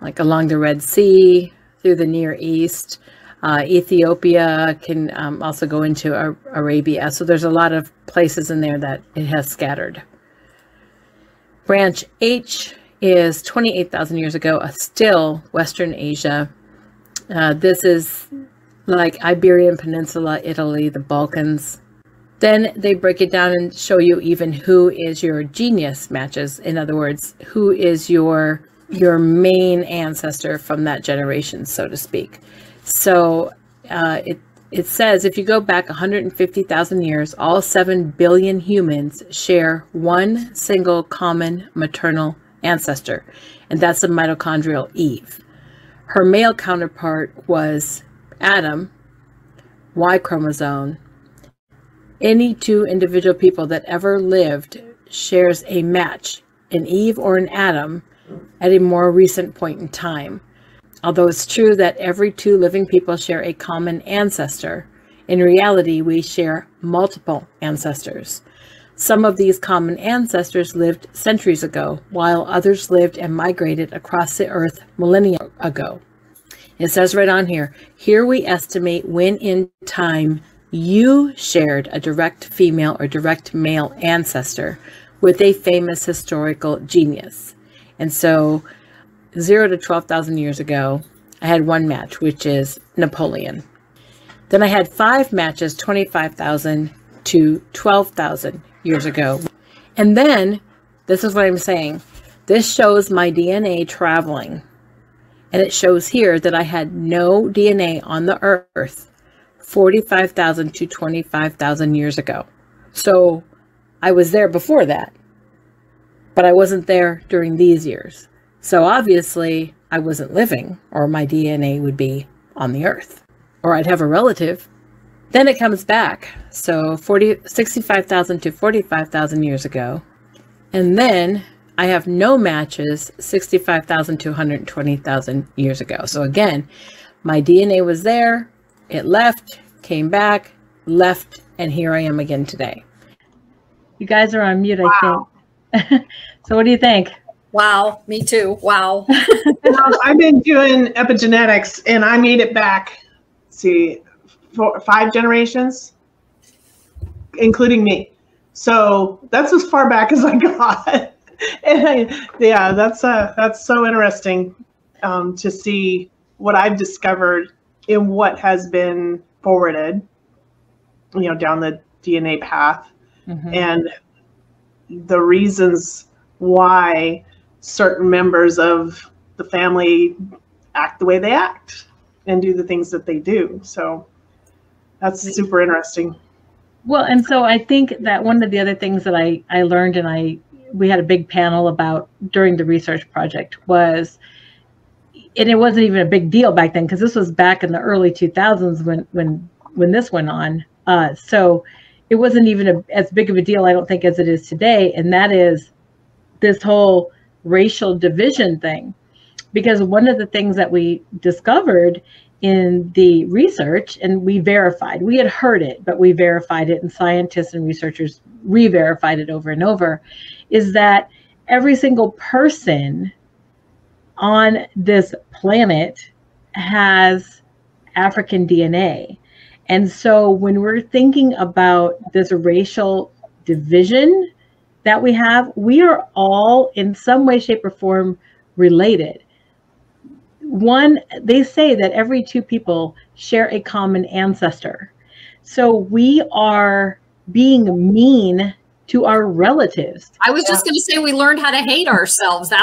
D: like along the Red Sea, through the Near East. Ethiopia can also go into Arabia. So there's a lot of places in there that it has scattered. Branch H is 28,000 years ago, still Western Asia. This is like Iberian Peninsula, Italy, the Balkans. Then they break it down and show you even who is your genius matches. In other words, who is your main ancestor from that generation, so to speak. So it says if you go back 150,000 years, all 7 billion humans share one single common maternal ancestor, and that's the mitochondrial Eve. Her male counterpart was Adam, Y chromosome. Any two individual people that ever lived shares a match, an Eve or an Adam, at a more recent point in time. Although it's true that every 2 living people share a common ancestor, in reality we share multiple ancestors. Some of these common ancestors lived centuries ago, while others lived and migrated across the earth millennia ago. It says right on here, here we estimate when in time you shared a direct female or direct male ancestor with a famous historical genius. And so 0 to 12,000 years ago, I had 1 match, which is Napoleon. Then I had 5 matches, 25,000 to 12,000 years ago. And then, this is what I'm saying, this shows my DNA traveling. And it shows here that I had no DNA on the earth 45,000 to 25,000 years ago. So I was there before that, but I wasn't there during these years. So obviously I wasn't living, or my DNA would be on the earth, or I'd have a relative. Then it comes back. So 65,000 to 45,000 years ago. And then I have no matches 65,000 to 120,000 years ago. So again, my DNA was there, it left, came back, left, and here I am again today.
A: You guys are on mute, I think. So what do you think?
C: Wow, me too. Wow.
B: I've been doing epigenetics and I made it back, see, 5 generations, including me. So that's as far back as I got. And yeah, that's so interesting to see what I've discovered in what has been forwarded, down the DNA path, and the reasons why certain members of the family act the way they act and do the things that they do. So that's super interesting.
A: Well, and so I think that one of the other things that I learned, and we had a big panel about during the research project, was, and it wasn't even a big deal back then because this was back in the early 2000s when this went on. So it wasn't even as big of a deal, I don't think, as it is today. And that is this whole racial division thing. Because one of the things that we discovered in the research, and we verified, we had heard it, but we verified it, and scientists and researchers re-verified it over and over, is that every single person on this planet has African DNA. And so when we're thinking about this racial division that we have, we are all in some way, shape, or form related. They say that every 2 people share a common ancestor. So we are being mean to our relatives.
C: I was just going to say we learned how to hate ourselves.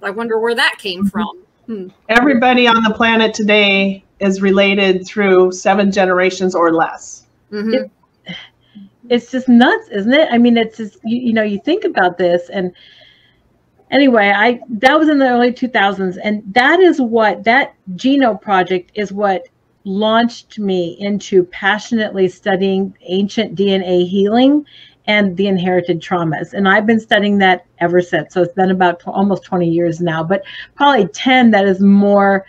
C: I wonder where that came from.
B: Everybody on the planet today is related through 7 generations or less.
A: It's just nuts, isn't it? I mean, it's just, you think about this, and anyway, that was in the early 2000s, and that Geno project is what launched me into passionately studying ancient DNA healing and the inherited traumas. And I've been studying that ever since. So it's been about almost 20 years now, but probably 10 that is more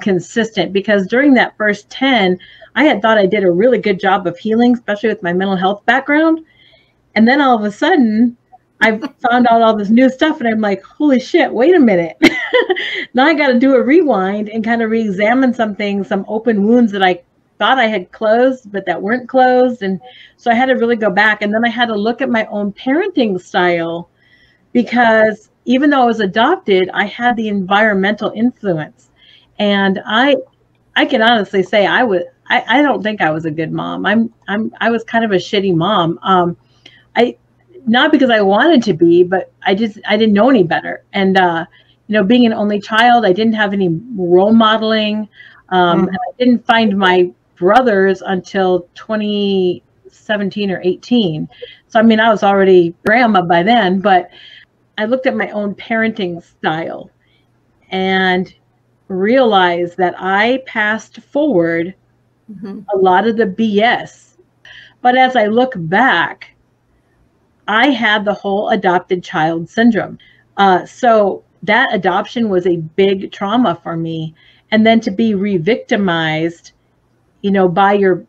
A: consistent, because during that first 10, I had thought I did a really good job of healing, especially with my mental health background. And then all of a sudden, I found out all this new stuff, and I'm like, holy shit, wait a minute. Now I got to do a rewind and kind of re-examine some things, some open wounds that I thought I had closed, but that weren't closed. And so I had to really go back. And then I had to look at my own parenting style, because even though I was adopted, I had the environmental influence. And I can honestly say I don't think I was a good mom. I was kind of a shitty mom. Not because I wanted to be, but I didn't know any better. And, being an only child, I didn't have any role modeling. And I didn't find my brothers until 2017 or 18. So, I mean, I was already grandma by then, but I looked at my own parenting style and realized that I passed forward a lot of the BS. But as I look back, I had the whole adopted child syndrome. So that adoption was a big trauma for me. And then to be re-victimized, by your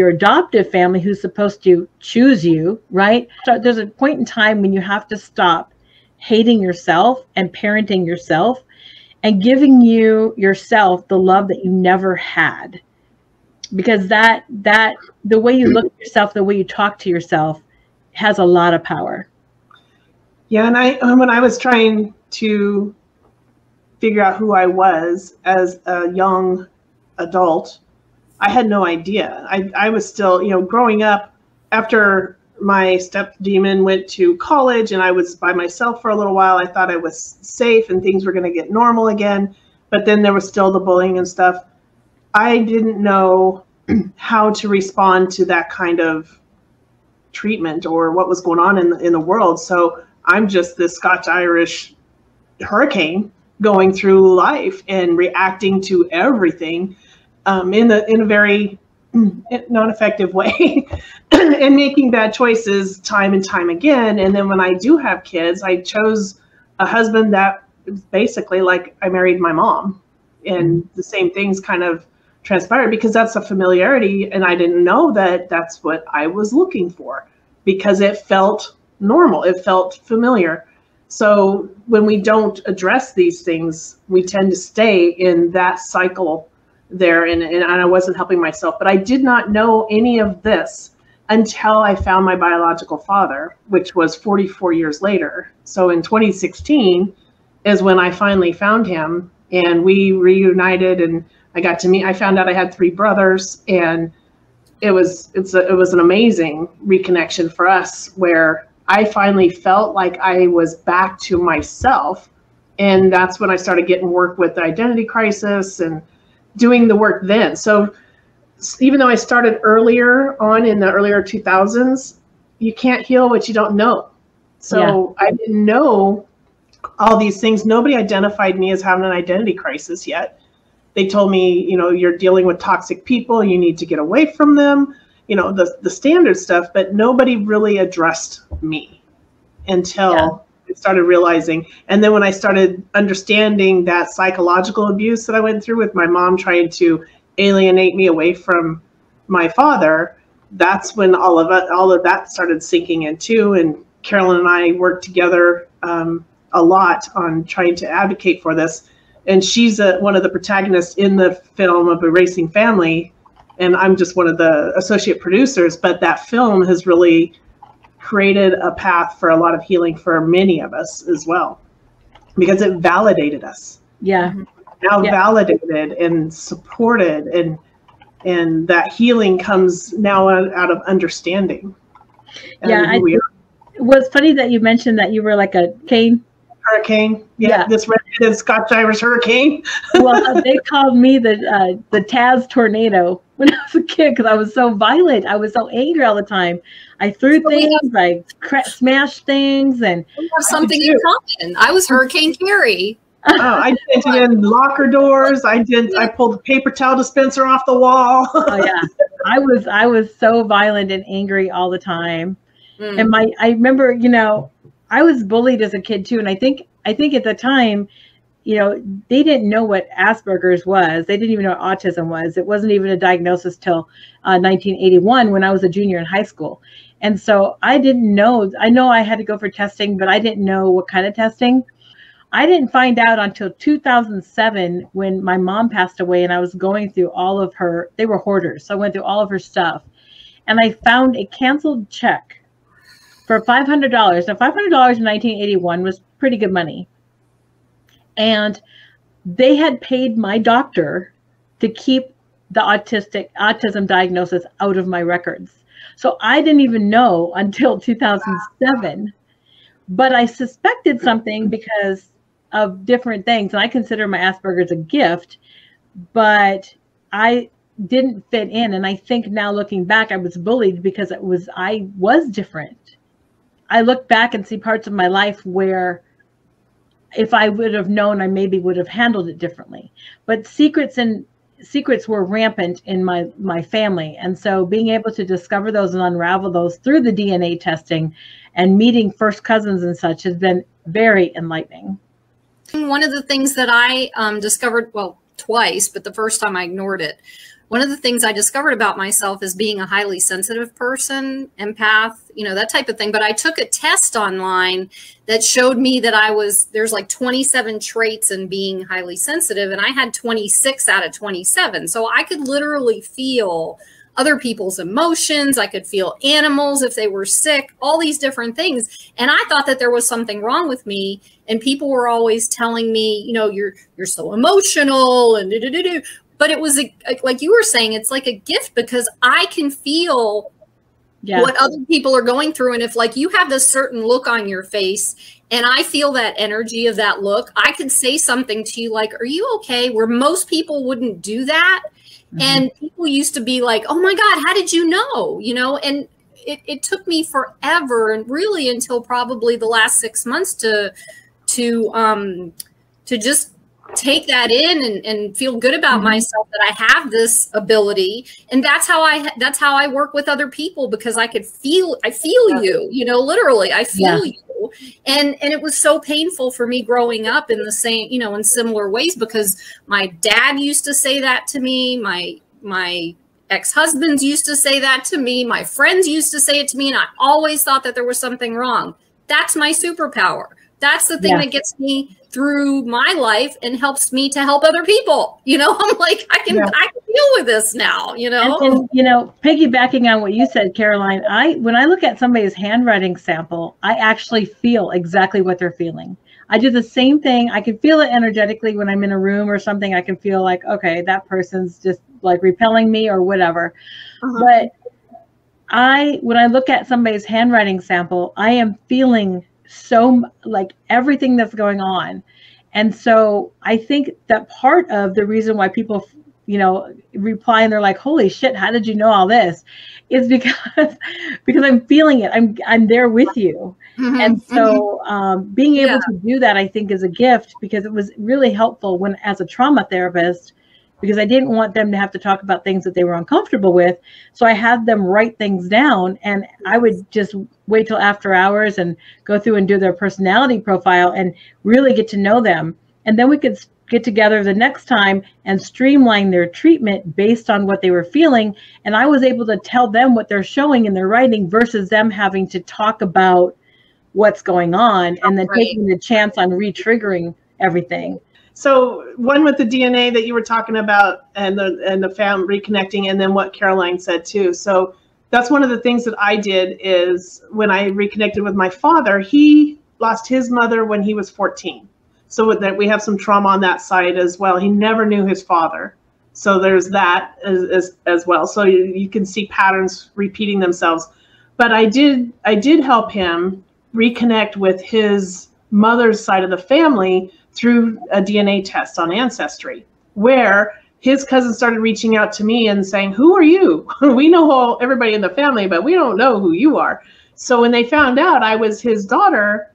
A: adoptive family who's supposed to choose you, right? So there's a point in time when you have to stop hating yourself and parenting yourself and giving yourself the love that you never had. Because that the way you look at yourself, the way you talk to yourself, has a lot of power.
B: Yeah, and when I was trying to figure out who I was as a young adult, I had no idea. I was still, growing up after my step demon went to college and I was by myself for a little while. I thought I was safe and things were going to get normal again, but then there was still the bullying and stuff. I didn't know how to respond to that kind of treatment or what was going on in the world. So I'm just this Scotch-Irish hurricane going through life and reacting to everything in a very non-effective way and making bad choices time and time again. And then when I do have kids, I chose a husband that was basically like I married my mom, and the same things kind of transpired because that's a familiarity. And I didn't know that that's what I was looking for because it felt normal. It felt familiar. So when we don't address these things, we tend to stay in that cycle there. And I wasn't helping myself, but I did not know any of this until I found my biological father, which was 44 years later. So in 2016 is when I finally found him and we reunited, and I found out I had 3 brothers, and it was an amazing reconnection for us where I finally felt like I was back to myself. And that's when I started getting work with the identity crisis and doing the work then. So even though I started earlier on in the earlier 2000s, you can't heal what you don't know. So yeah. I didn't know all these things. Nobody identified me as having an identity crisis yet. They told me, you're dealing with toxic people, you need to get away from them, the standard stuff, but nobody really addressed me until I started realizing. And then when I started understanding that psychological abuse that I went through with my mom trying to alienate me away from my father, that's when all of that started sinking in too. And Carolyn and I worked together a lot on trying to advocate for this. And she's one of the protagonists in the film of Erasing Family, and I'm just one of the associate producers. But that film has really created a path for a lot of healing for many of us as well, because it validated us.
A: Yeah.
B: Now validated and supported, and that healing comes now out of understanding.
A: It was funny that you mentioned that you were like a
B: hurricane. This red-headed Scotch-Irish hurricane.
A: Well, they called me the Taz tornado when I was a kid because I was so violent. I was so angry all the time. I threw things, I smashed things, and
C: we have something in common. I was Hurricane Carrie.
B: I dented in locker doors. I pulled the paper towel dispenser off the wall.
A: Oh yeah, I was so violent and angry all the time. And I remember, I was bullied as a kid too. And I think at the time, they didn't know what Asperger's was. They didn't even know what autism was. It wasn't even a diagnosis till 1981 when I was a junior in high school. And so I didn't know. I know I had to go for testing, but I didn't know what kind of testing. I didn't find out until 2007 when my mom passed away, and I was going through all of her, they were hoarders. So I went through all of her stuff, and I found a canceled check for $500. Now, $500 in 1981 was pretty good money. And they had paid my doctor to keep the autism diagnosis out of my records. So I didn't even know until 2007, but I suspected something because of different things. And I consider my Asperger's a gift, but I didn't fit in. And I think now looking back, I was bullied because I was different. I look back and see parts of my life where if I would have known, I maybe would have handled it differently. But secrets were rampant in my family. And so being able to discover those and unravel those through the DNA testing and meeting first cousins and such has been very enlightening.
C: One of the things that I discovered, well, twice, but the first time I ignored it. One of the things I discovered about myself is being a highly sensitive person, empath, that type of thing. But I took a test online that showed me that there's like 27 traits in being highly sensitive, and I had 26 out of 27. So I could literally feel other people's emotions. I could feel animals if they were sick, all these different things. And I thought that there was something wrong with me. And people were always telling me, you're so emotional and do-do-do-do. But it was like you were saying, it's like a gift because I can feel what other people are going through. And if like you have this certain look on your face and I feel that energy of that look, I could say something to you like, are you okay? Where most people wouldn't do that. Mm-hmm. And people used to be like, oh my God, how did you know? And it took me forever and really until probably the last 6 months to just take that in and feel good about myself that I have this ability. And that's how I work with other people, because I feel you, literally I feel you. And it was so painful for me growing up in the same, in similar ways, because my dad used to say that to me. My ex-husbands used to say that to me. My friends used to say it to me. And I always thought that there was something wrong. That's my superpower. That's the thing that gets me through my life and helps me to help other people. I'm like, I can deal with this now, And,
A: piggybacking on what you said, Caroline, when I look at somebody's handwriting sample, I actually feel exactly what they're feeling. I do the same thing. I can feel it energetically when I'm in a room or something. I can feel like, okay, that person's just like repelling me or whatever. But when I look at somebody's handwriting sample, I am feeling so like everything that's going on. And so I think that part of the reason why people, reply and they're like, holy shit, how did you know all this? Is because I'm feeling it. I'm there with you. And so being able to do that, I think, is a gift, because it was really helpful as a trauma therapist, because I didn't want them to have to talk about things that they were uncomfortable with. So I had them write things down, and I would just wait till after hours and go through and do their personality profile and really get to know them. And then we could get together the next time and streamline their treatment based on what they were feeling. And I was able to tell them what they're showing in their writing versus them having to talk about what's going on and then taking the chance on re-triggering everything.
B: So one with the DNA that you were talking about and the family reconnecting, and then what Caroline said too. So that's one of the things that I did is when I reconnected with my father, he lost his mother when he was 14. So that we have some trauma on that side as well. He never knew his father. So there's that as well. So you can see patterns repeating themselves. But I did help him reconnect with his mother's side of the family through a DNA test on Ancestry, where his cousin started reaching out to me and saying, who are you? We know everybody in the family, but we don't know who you are. So when they found out I was his daughter,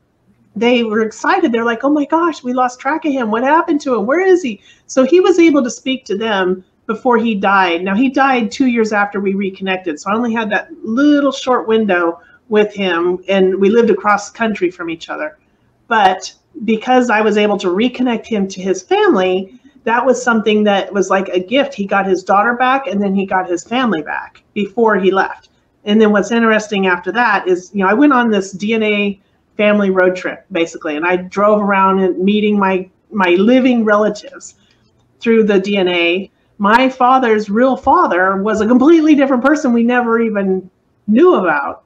B: they were excited. They're like, oh my gosh, we lost track of him. What happened to him? Where is he? So he was able to speak to them before he died. Now, he died 2 years after we reconnected. So I only had that little short window with him, and we lived across the country from each other. But because I was able to reconnect him to his family, that was something that was like a gift. He got his daughter back, and then he got his family back before he left. And then what's interesting after that is, I went on this DNA family road trip, basically, and I drove around and meeting my living relatives through the DNA. My father's real father was a completely different person we never even knew about.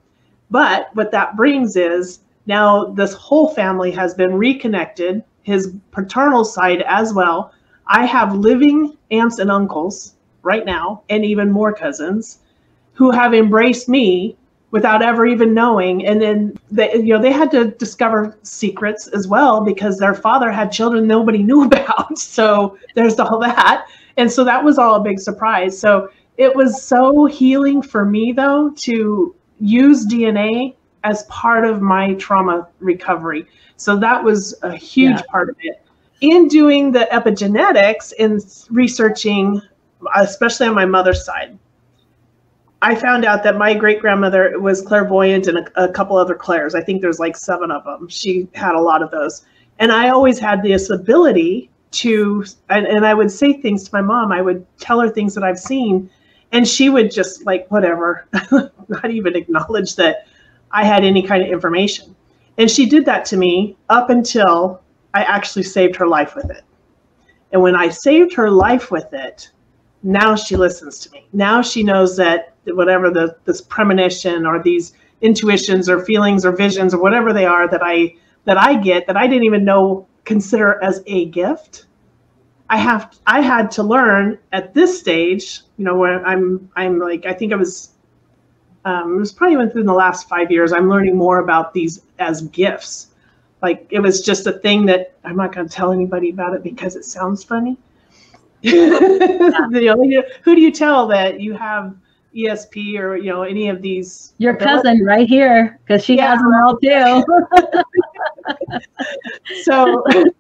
B: But what that brings is now this whole family has been reconnected, his paternal side as well. I have living aunts and uncles right now, and even more cousins, who have embraced me without ever even knowing. And then they had to discover secrets as well, because their father had children nobody knew about. So there's all that. And so that was all a big surprise. So it was so healing for me, though, to use DNA as part of my trauma recovery. So that was a huge part of it. In doing the epigenetics and researching, especially on my mother's side, I found out that my great-grandmother was clairvoyant, and a couple other clairs. I think there's like 7 of them. She had a lot of those. And I always had this ability to, and I would say things to my mom. I would tell her things that I've seen, and she would just like, whatever, not even acknowledge that I had any kind of information. And she did that to me up until I actually saved her life with it. And when I saved her life with it, now she listens to me. Now she knows that whatever this premonition or these intuitions or feelings or visions or whatever they are that I get that I didn't even consider as a gift, I had to learn at this stage, where I'm like, I think it was probably within the last 5 years, I'm learning more about these as gifts. Like, it was just a thing that I'm not going to tell anybody about it because it sounds funny. Who do you tell that you have ESP or any of these?
A: Your cousin right here, because she has them all too.
B: So it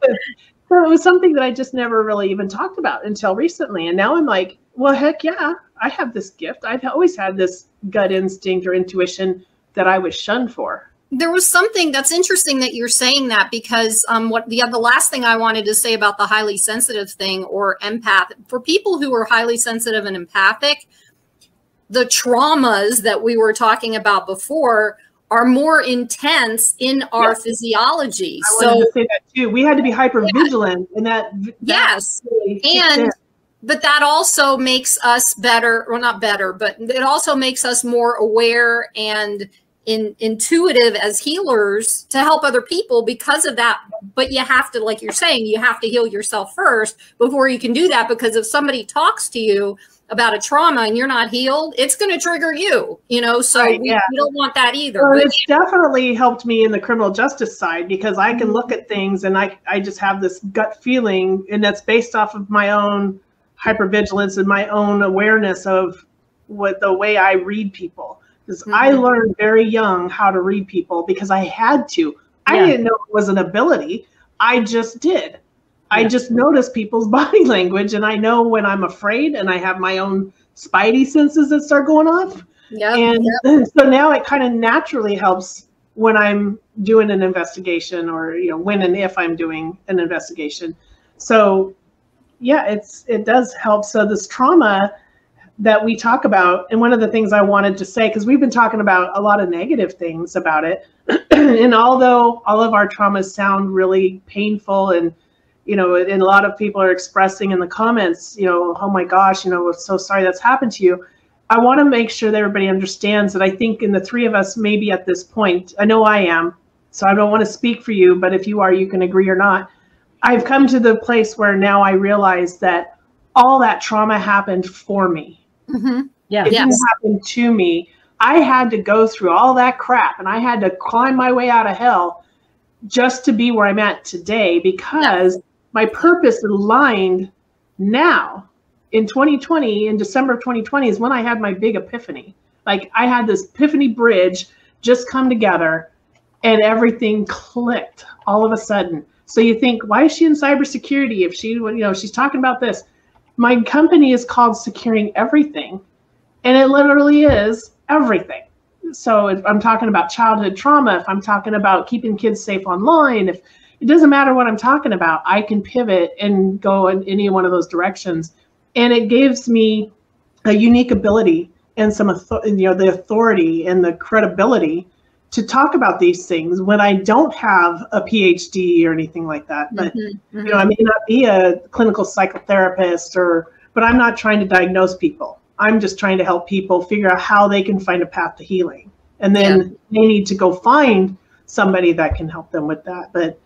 B: was something that I just never really even talked about until recently. And now I'm like, well, heck yeah, I have this gift. I've always had this gut instinct or intuition that I was shunned for.
C: There was something that's interesting that you're saying that, because the last thing I wanted to say about the highly sensitive thing or empath, for people who are highly sensitive and empathic, the traumas that we were talking about before are more intense in our physiology.
B: I wanted to say that too. We had to be hyper vigilant, and that really but that also makes us better, well, not better, but it also makes us more aware and intuitive as healers to help other people because of that. But you have to, like you're saying, you have to heal yourself first before you can do that, because if somebody talks to you about a trauma and you're not healed, it's going to trigger you, so right, we don't want that either. Well, it's definitely helped me in the criminal justice side, because I can look at things and I just have this gut feeling, and that's based off of my own hypervigilance and my own awareness of the way I read people. Because I learned very young how to read people because I had to. I didn't know it was an ability. I just did. I just notice people's body language, and I know when I'm afraid, and I have my own spidey senses that start going off. And so now it kind of naturally helps when I'm doing an investigation, or when and if I'm doing an investigation. So it does help. So this trauma that we talk about, and one of the things I wanted to say, because we've been talking about a lot of negative things about it, and although all of our traumas sound really painful, and and a lot of people are expressing in the comments, oh my gosh, we're so sorry that's happened to you. I want to make sure that everybody understands that I think in the 3 of us, maybe at this point, I know I am, so I don't want to speak for you, but if you are, you can agree or not. I've come to the place where now I realize that all that trauma happened for me. It didn't happen to me. I had to go through all that crap, and I had to climb my way out of hell just to be where I'm at today, because my purpose aligned now in 2020, in December of 2020 is when I had my big epiphany. Like, I had this epiphany bridge just come together, and everything clicked all of a sudden. So you think, why is she in cybersecurity if she, she's talking about this? My company is called Securing Everything, and it literally is everything. So if I'm talking about childhood trauma, if I'm talking about keeping kids safe online, if it doesn't matter what I'm talking about, I can pivot and go in any one of those directions. And it gives me a unique ability and some, the authority and the credibility to talk about these things when I don't have a PhD or anything like that. But, I may not be a clinical psychotherapist but I'm not trying to diagnose people. I'm just trying to help people figure out how they can find a path to healing. And then they need to go find somebody that can help them with that. But,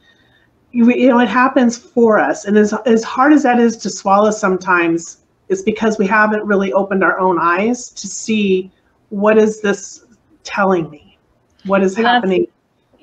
B: it happens for us. And as hard as that is to swallow sometimes, it's because we haven't really opened our own eyes to see, what is this telling me? What is happening?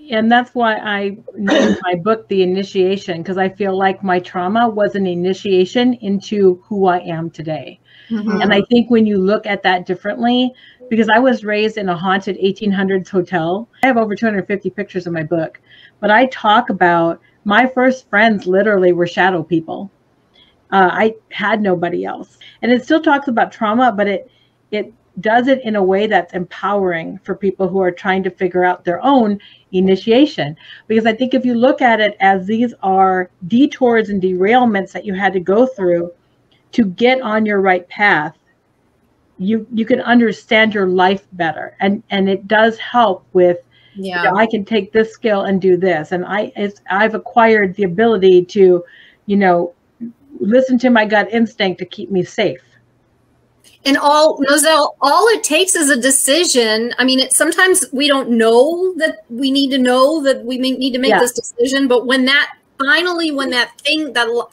A: And that's why I named my book The Initiation, because I feel like my trauma was an initiation into who I am today. And I think when you look at that differently, because I was raised in a haunted 1800s hotel. I have over 250 pictures in my book, but I talk about my first friends literally were shadow people. I had nobody else. And it still talks about trauma, but it does it in a way that's empowering for people who are trying to figure out their own initiation. Because I think if you look at it as these are detours and derailments that you had to go through to get on your right path, you can understand your life better. And it does help with, I can take this skill and do this. And I've acquired the ability to, listen to my gut instinct to keep me safe.
C: And Mozelle, all it takes is a decision. I mean, sometimes we don't know that we need to know that we need to make this decision. But when that thing that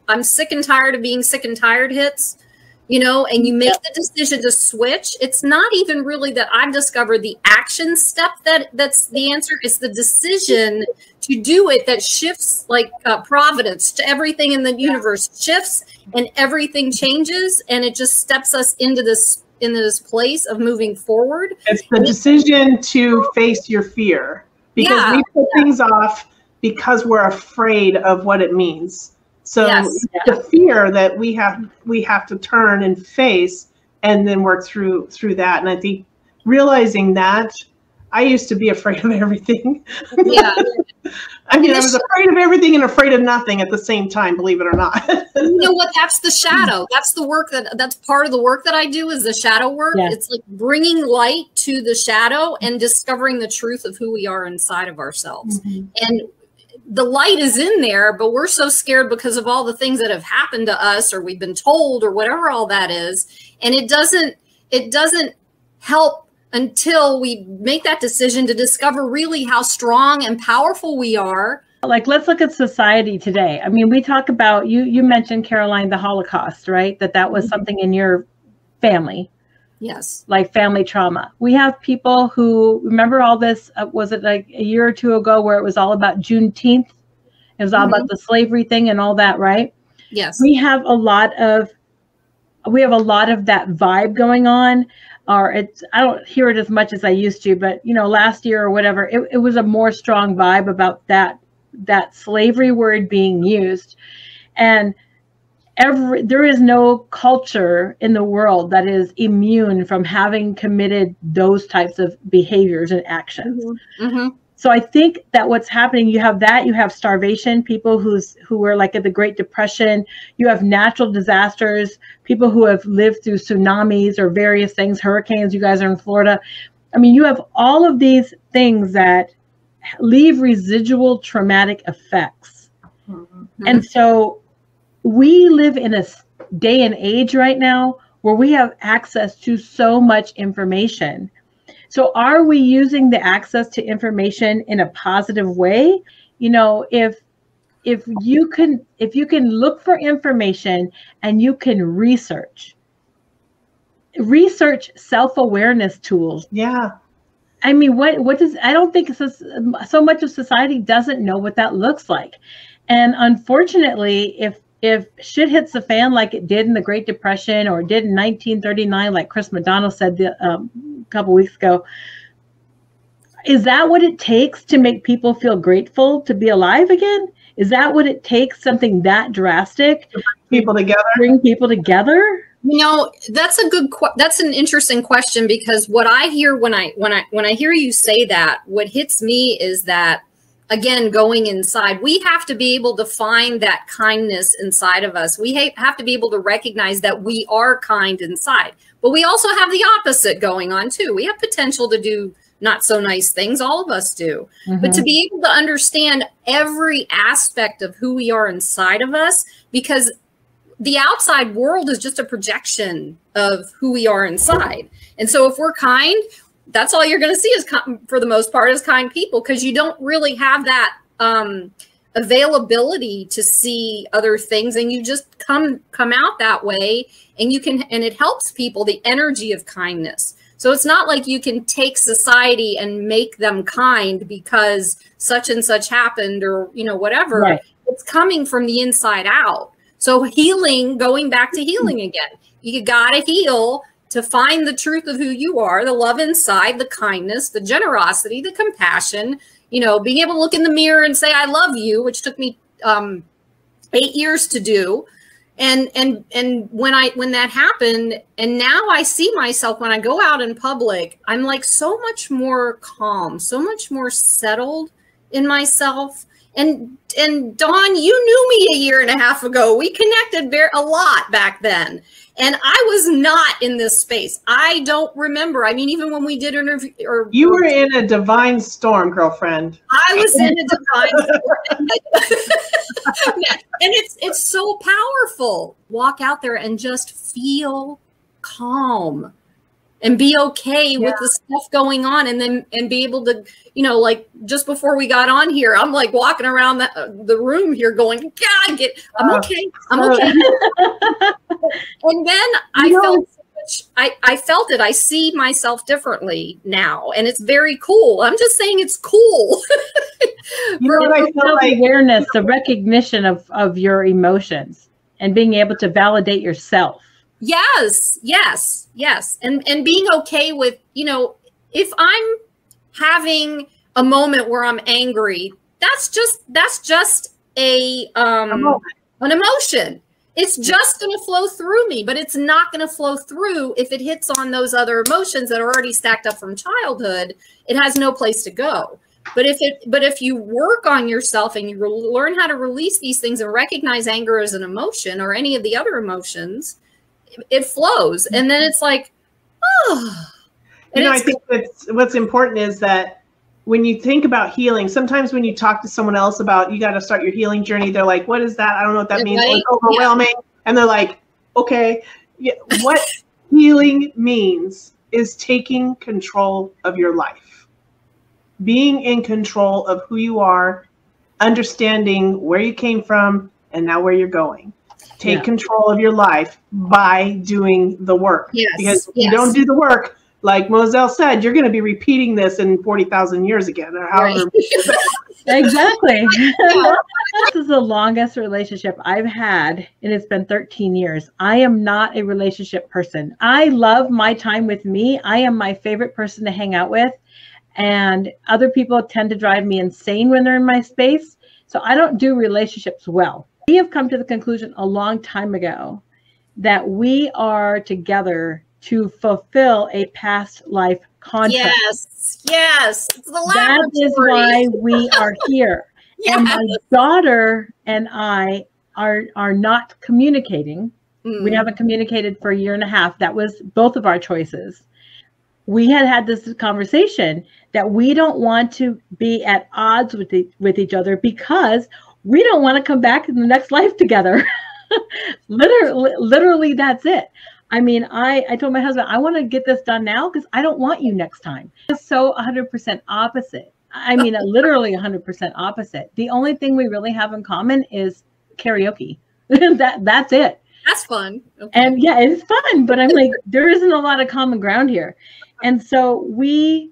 C: I'm sick and tired of being sick and tired hits, and you make the decision to switch, it's not even really that I've discovered the action step that's the answer. It's the decision to do it that shifts, like providence to everything in the universe shifts and everything changes, and it just steps us into this place of moving forward. It's
B: the decision to face your fear, because we put things off because we're afraid of what it means. So the fear that we have to turn and face, and then work through that. And I think realizing that, I used to be afraid of everything. I mean, I was afraid of everything and afraid of nothing at the same time, believe it or not.
C: You know what? That's the shadow. That's the work that's part of the work that I do, is the shadow work. It's like bringing light to the shadow and discovering the truth of who we are inside of ourselves. And the light is in there, but we're so scared because of all the things that have happened to us, or we've been told, or whatever all that is. And it doesn't help until we make that decision to discover really how strong and powerful we are.
A: Like, let's look at society today. I mean, we talk about, you mentioned, Caroline, the Holocaust, right? That was something in your family.
C: Yes. Like
A: family trauma. We have people who remember all this, was it like a year or two ago, where it was all about Juneteenth? It was all about the slavery thing and all that, right?
C: Yes.
A: We have a lot of that vibe going on. I don't hear it as much as I used to, but last year or whatever, it was a more strong vibe about that slavery word being used. And there is no culture in the world that is immune from having committed those types of behaviors and actions. So I think that what's happening, you have starvation, people who were like at the Great Depression, you have natural disasters, people who have lived through tsunamis or various things, hurricanes, you guys are in Florida. I mean, you have all of these things that leave residual traumatic effects. And so we live in a day and age right now where we have access to so much information. So are we using the access to information in a positive way? If you can look for information and you can research self-awareness tools. I mean, what does, I don't think so much of society doesn't know what that looks like. And unfortunately, if shit hits the fan like it did in the Great Depression, or did in 1939, like Chris McDonald said a couple weeks ago, is that what it takes to make people feel grateful to be alive again? Is that what it takes, something that drastic?
B: To bring people together?
A: Bring people together?
C: You know, that's a good, that's an interesting question, because what I hear when I hear you say that, what hits me is that, again, going inside, we have to be able to find that kindness inside of us. We have to be able to recognize that we are kind inside, but we also have the opposite going on too. We have potential to do not so nice things. All of us do. But to be able to understand every aspect of who we are inside of us, because the outside world is just a projection of who we are inside. And so if we're kind, that's all you're going to see is, for the most part, is kind people, because you don't really have that availability to see other things, and you just come out that way, and you can, and it helps people, the energy of kindness. So it's not like you can take society and make them kind because such and such happened, or, you know, whatever. Right. It's coming from the inside out. So healing, going back to healing again, you got to heal to find the truth of who you are, the love inside, the kindness, the generosity, the compassion, you know, being able to look in the mirror and say, I love you, which took me 8 years to do. And when that happened, and now I see myself when I go out in public, I'm like so much more calm, so much more settled in myself. And Dawn, you knew me a year and a half ago. We connected a lot back then. And I was not in this space. I don't remember. I mean, even when we did an interview,
B: you were in a divine storm, girlfriend.
C: I was in a divine storm. And it's so powerful. Walk out there and just feel calm and be okay with the stuff going on, and be able to, you know, like just before we got on here, I'm like walking around the room here going, God, I'm okay. I'm okay. And then I felt so much, I felt it. I see myself differently now, and it's very cool. I'm just saying it's cool.
B: You know what I feel like?
A: Awareness, the recognition of your emotions, and being able to validate yourself.
C: Yes. And being okay with, you know, if I'm having a moment where I'm angry, that's just an emotion. It's just going to flow through me, but it's not going to flow through if it hits on those other emotions that are already stacked up from childhood. It has no place to go. But if you work on yourself and you learn how to release these things and recognize anger as an emotion, or any of the other emotions, it flows. And then it's like, oh.
B: You know, I think what's important is that when you think about healing, sometimes when you talk to someone else about, you got to start your healing journey, they're like, what is that? I don't know what that means. Right? It's overwhelming. Yeah. And they're like, okay, what healing means is taking control of your life, being in control of who you are, understanding where you came from and now where you're going. Take control of your life by doing the work. Yes. Because if you don't do the work, like Mozelle said, you're going to be repeating this in 40,000 years again, or however.
A: Right. Exactly. This is the longest relationship I've had, and it's been 13 years. I am not a relationship person. I love my time with me. I am my favorite person to hang out with, and other people tend to drive me insane when they're in my space. So I don't do relationships well. We have come to the conclusion a long time ago that we are together to fulfill a past life contract.
C: Yes. It's the
A: that is why we are here. Yes. And my daughter and I are not communicating. We haven't communicated for a year and a half. That was both of our choices. We had this conversation that we don't want to be at odds with each other, because we don't want to come back in the next life together. Literally, that's it. I mean, I told my husband, I want to get this done now because I don't want you next time. It's so 100% opposite. I mean, literally 100% opposite. The only thing we really have in common is karaoke. That's it.
C: That's fun. Okay.
A: And yeah, it's fun, but I'm like, there isn't a lot of common ground here. And so we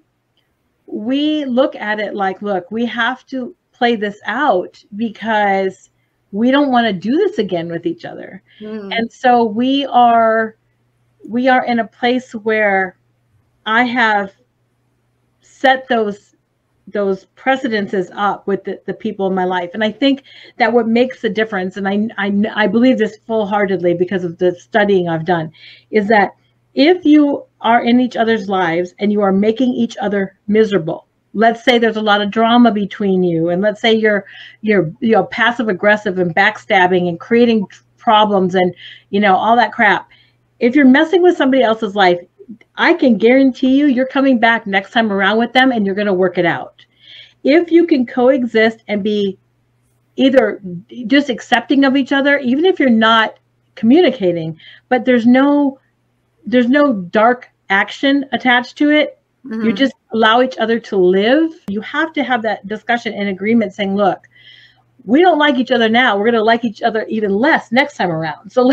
A: look at it like, look, we have to play this out because we don't want to do this again with each other. And so we are in a place where I have set those those precedences up with the people in my life. And I think that what makes the difference, and I believe this full-heartedly because of the studying I've done, is that if you are in each other's lives and you are making each other miserable, let's say there's a lot of drama between you, and let's say you're passive aggressive and backstabbing and creating problems and all that crap. If you're messing with somebody else's life, I can guarantee you're coming back next time around with them and you're going to work it out. If you can coexist and be either just accepting of each other, even if you're not communicating, but there's no dark action attached to it. Mm-hmm. You just allow each other to live. You have to have that discussion and agreement saying, look, we don't like each other now. We're going to like each other even less next time around. So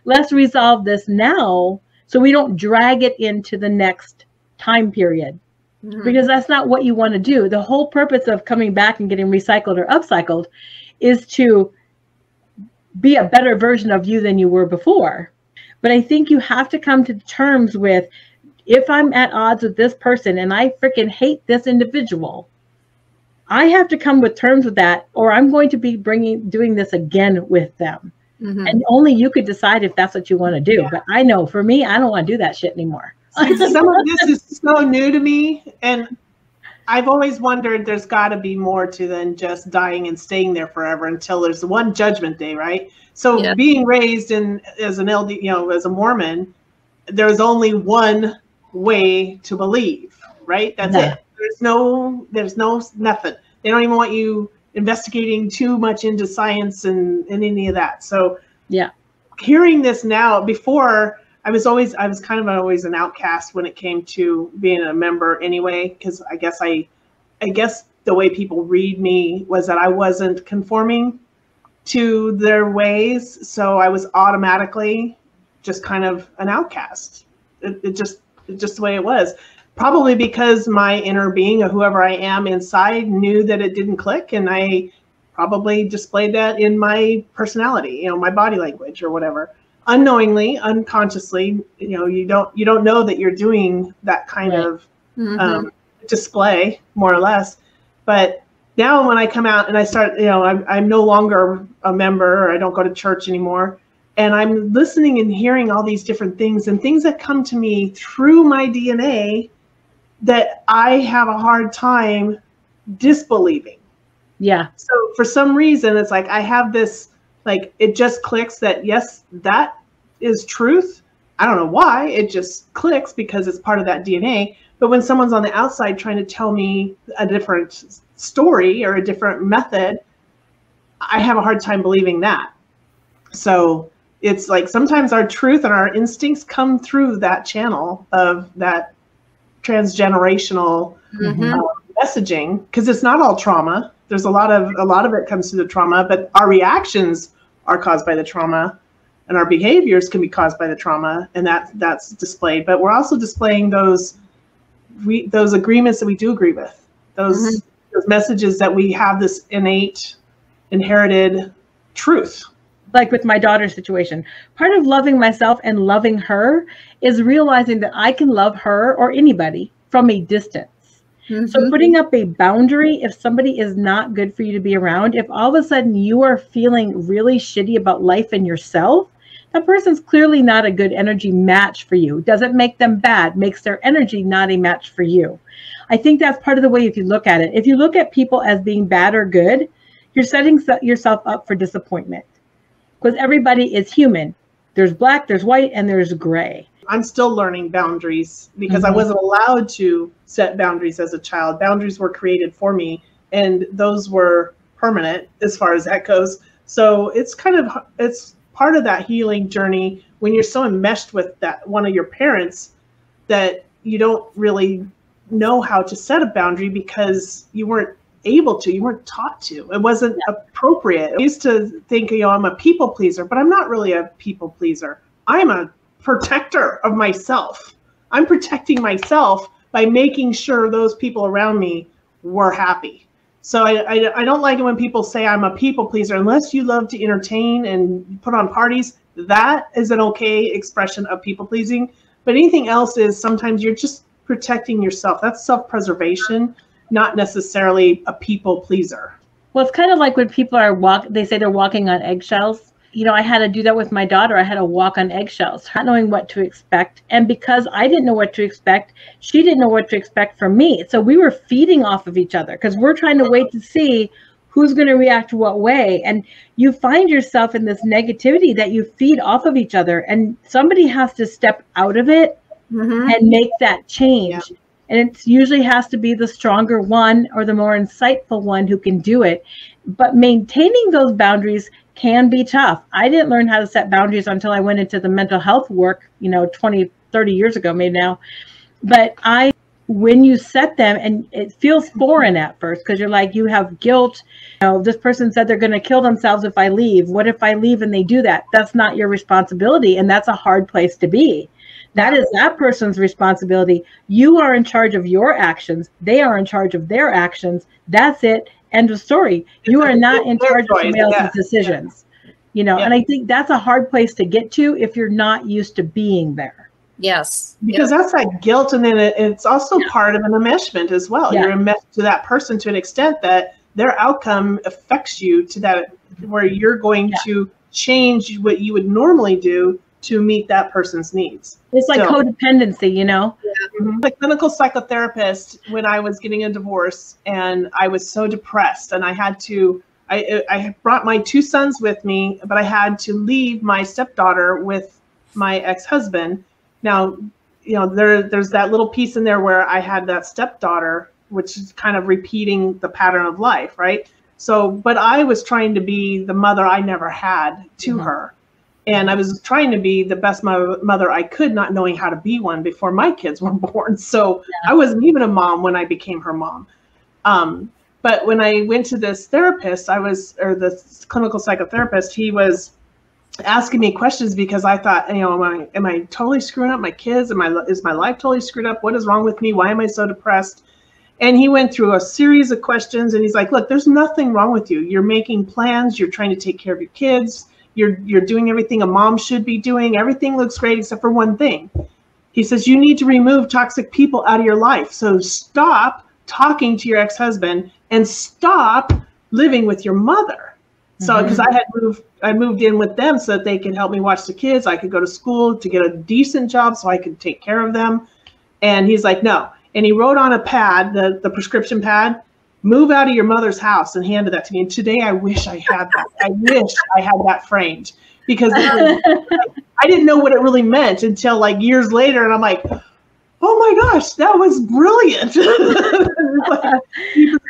A: let's resolve this now so we don't drag it into the next time period. Mm-hmm. Because that's not what you want to do. The whole purpose of coming back and getting recycled or upcycled is to be a better version of you than you were before. But I think you have to come to terms with, if I'm at odds with this person and I freaking hate this individual, I have to come with terms with that, or I'm going to be doing this again with them. Mm-hmm. And only you could decide if that's what you want to do. Yeah. But I know for me, I don't want to do that shit anymore.
B: Some of this is so new to me. And I've always wondered there's got to be more to than just dying and staying there forever until there's one judgment day, right? So being raised as an LD, as a Mormon, there's only one way to believe, right? That's it. There's no nothing. They don't even want you investigating too much into science and any of that. So hearing this now, before I was kind of always an outcast when it came to being a member anyway, because I guess the way people read me was that I wasn't conforming to their ways. So I was automatically just kind of an outcast. It just the way it was. Probably because my inner being, or whoever I am inside, knew that it didn't click, and I probably displayed that in my personality, my body language or whatever, unknowingly, unconsciously. You don't know that you're doing that kind of display, more or less. But now when I come out and I start, I'm no longer a member, or I don't go to church anymore. And I'm listening and hearing all these different things and things that come to me through my DNA that I have a hard time disbelieving.
A: Yeah.
B: So for some reason, it's like I have this, like, it just clicks that, yes, that is truth. I don't know why. It just clicks because it's part of that DNA. But when someone's on the outside trying to tell me a different story or a different method, I have a hard time believing that. So it's like sometimes our truth and our instincts come through that channel of that transgenerational messaging, because it's not all trauma. There's a lot of it comes through the trauma, but our reactions are caused by the trauma, and our behaviors can be caused by the trauma, and that's displayed. But we're also displaying those agreements that we do agree with, those messages that we have this innate, inherited truth.
A: Like with my daughter's situation, part of loving myself and loving her is realizing that I can love her or anybody from a distance. Mm-hmm. So putting up a boundary, if somebody is not good for you to be around, if all of a sudden you are feeling really shitty about life and yourself, that person's clearly not a good energy match for you. Doesn't make them bad, makes their energy not a match for you. I think that's part of the way if you look at it. If you look at people as being bad or good, you're setting yourself up for disappointment. Because everybody is human. There's black, there's white, and there's gray.
B: I'm still learning boundaries because I wasn't allowed to set boundaries as a child. Boundaries were created for me, and those were permanent as far as that goes. So it's part of that healing journey when you're so enmeshed with that one of your parents that you don't really know how to set a boundary because you weren't able to, you weren't taught to. It wasn't appropriate. I used to think, I'm a people pleaser, but I'm not really a people pleaser. I'm a protector of myself. I'm protecting myself by making sure those people around me were happy. So I don't like it when people say I'm a people pleaser. Unless you love to entertain and put on parties, that is an okay expression of people pleasing. But anything else is sometimes you're just protecting yourself. That's self-preservation. not necessarily a people pleaser.
A: Well, it's kind of like when people are they say they're walking on eggshells. You know, I had to do that with my daughter. I had to walk on eggshells, not knowing what to expect. And because I didn't know what to expect, she didn't know what to expect from me. So we were feeding off of each other because we're trying to wait to see who's going to react what way. And you find yourself in this negativity that you feed off of each other. And somebody has to step out of it and make that change. Yeah. And it usually has to be the stronger one or the more insightful one who can do it. But maintaining those boundaries can be tough. I didn't learn how to set boundaries until I went into the mental health work, 20, 30 years ago, maybe now. But when you set them, and it feels foreign at first because you're like, you have guilt. This person said they're going to kill themselves if I leave. What if I leave and they do that? That's not your responsibility. And that's a hard place to be. That is that person's responsibility. You are in charge of your actions. They are in charge of their actions. That's it. End of story. You are not in charge of somebody else's decisions. And I think that's a hard place to get to if you're not used to being there.
C: Yes.
B: Because that's that guilt. And then it's also part of an enmeshment as well. Yeah. You're enmeshed to that person to an extent that their outcome affects you to that where you're going to change what you would normally do to meet that person's needs.
A: It's like codependency,
B: Yeah. The clinical psychotherapist, when I was getting a divorce and I was so depressed and I had to, I brought my 2 sons with me, but I had to leave my stepdaughter with my ex-husband. Now, there's that little piece in there where I had that stepdaughter, which is kind of repeating the pattern of life, right? So, but I was trying to be the mother I never had to her. And I was trying to be the best mother I could, not knowing how to be one before my kids were born. So I wasn't even a mom when I became her mom. But when I went to this therapist, the clinical psychotherapist, he was asking me questions because I thought, am I totally screwing up my kids? Is my life totally screwed up? What is wrong with me? Why am I so depressed? And he went through a series of questions and he's like, look, there's nothing wrong with you. You're making plans. You're trying to take care of your kids. You're doing everything a mom should be doing. Everything looks great except for one thing. He says, you need to remove toxic people out of your life. So stop talking to your ex-husband and stop living with your mother. So because I moved in with them so that they could help me watch the kids. I could go to school to get a decent job so I could take care of them. And he's like, no. And he wrote on a pad, the prescription pad, move out of your mother's house, and handed that to me. And today I wish I had that. I wish I had that framed because I didn't know what it really meant until like years later. And I'm like, oh my gosh, that was brilliant.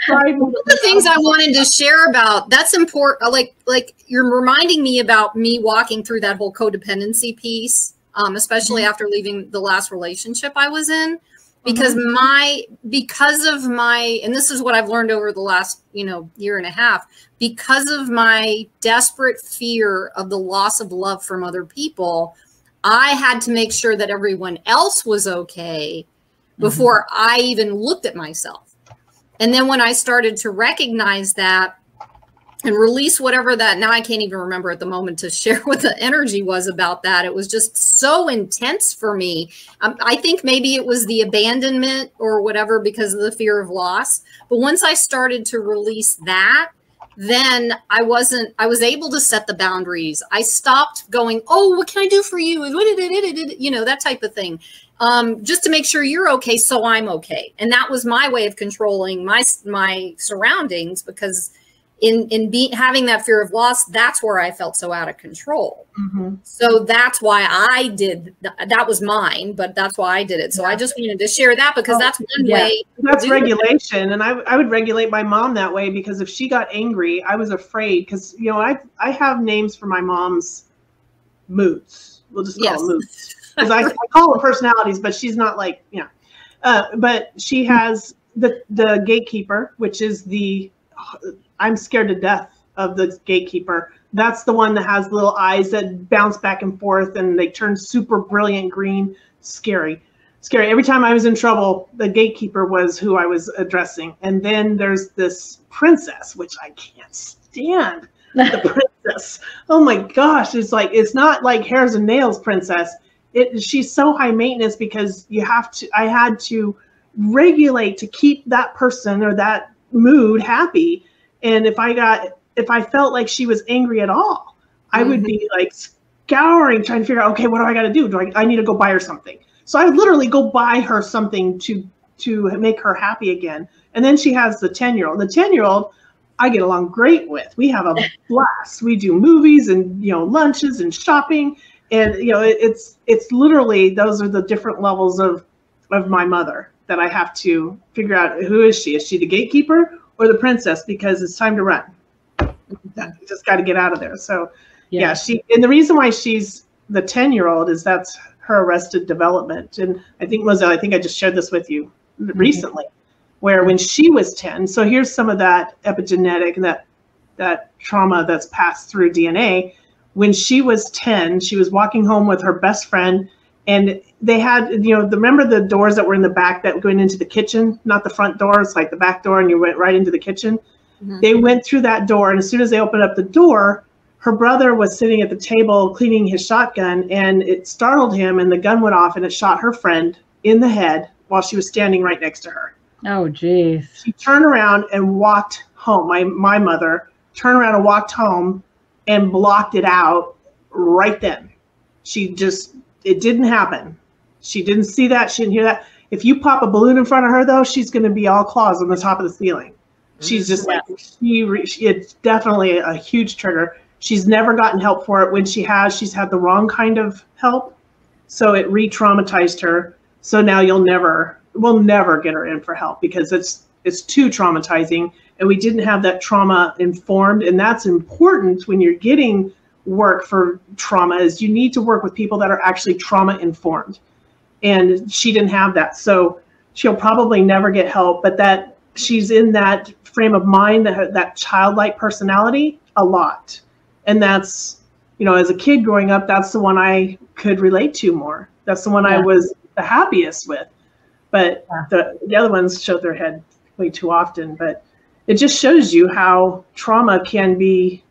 C: One of the things I wanted to share about, that's important. Like you're reminding me about me walking through that whole codependency piece, especially after leaving the last relationship I was in. Because of my, and this is what I've learned over the last, year and a half, because of my desperate fear of the loss of love from other people, I had to make sure that everyone else was okay before I even looked at myself. And then when I started to recognize that and release whatever that, now I can't even remember at the moment to share what the energy was about that. It was just so intense for me. I think maybe it was the abandonment or whatever because of the fear of loss. But once I started to release that, then I was able to set the boundaries. I stopped going, oh, what can I do for you? That type of thing. Just to make sure you're okay, so I'm okay. And that was my way of controlling my surroundings, because having that fear of loss, that's where I felt so out of control. So that's why I did that. Was mine, but that's why I did it. So I just wanted to share that because that's one way.
B: That's regulation. And I would regulate my mom that way, because if she got angry, I was afraid, because I have names for my mom's moods. We'll just call them moods, because I call them personalities, but she's not like, but she has the gatekeeper, which is I'm scared to death of the gatekeeper. That's the one that has little eyes that bounce back and forth and they turn super brilliant green. Scary. Every time I was in trouble, the gatekeeper was who I was addressing. And then there's this princess, which I can't stand. The princess. Oh my gosh. It's not like hairs and nails princess. She's so high maintenance because I had to regulate to keep that person or that mood happy. And if I felt like she was angry at all, I would be like scouring, trying to figure out, okay, what do I got to do? I need to go buy her something. So I would literally go buy her something to make her happy again. And then she has the 10-year-old. The 10-year-old, I get along great with. We have a blast. We do movies and, lunches and shopping. And, it's literally, those are the different levels of my mother that I have to figure out, who is she? Is she the gatekeeper or the princess? Because it's time to run. You just got to get out of there. So yeah, and the reason why she's the 10-year-old is that's her arrested development. And I think, Mozelle, I just shared this with you recently, where when she was 10, so here's some of that epigenetic and that trauma that's passed through DNA. When she was 10, she was walking home with her best friend, and they had, remember the doors that were in the back that were going into the kitchen, not the front doors, like the back door, and you went right into the kitchen. They went through that door, and as soon as they opened up the door, her brother was sitting at the table cleaning his shotgun, and it startled him, and the gun went off, and it shot her friend in the head while she was standing right next to her.
A: Oh, geez.
B: She turned around and walked home. My mother turned around and walked home and blocked it out right then. It didn't happen. She didn't see that. She didn't hear that. If you pop a balloon in front of her, though, she's going to be all claws on the top of the ceiling. She's just it's definitely a huge trigger. She's never gotten help for it. When she has, she's had the wrong kind of help. So it re-traumatized her. So now we'll never get her in for help because it's too traumatizing. And we didn't have that trauma informed. And that's important when you're getting work for trauma, is you need to work with people that are actually trauma informed. And she didn't have that. So she'll probably never get help, but that she's in that frame of mind, that childlike personality a lot. And that's, as a kid growing up, that's the one I could relate to more. That's the one I was the happiest with. But the other ones showed their head way too often. But it just shows you how trauma can be,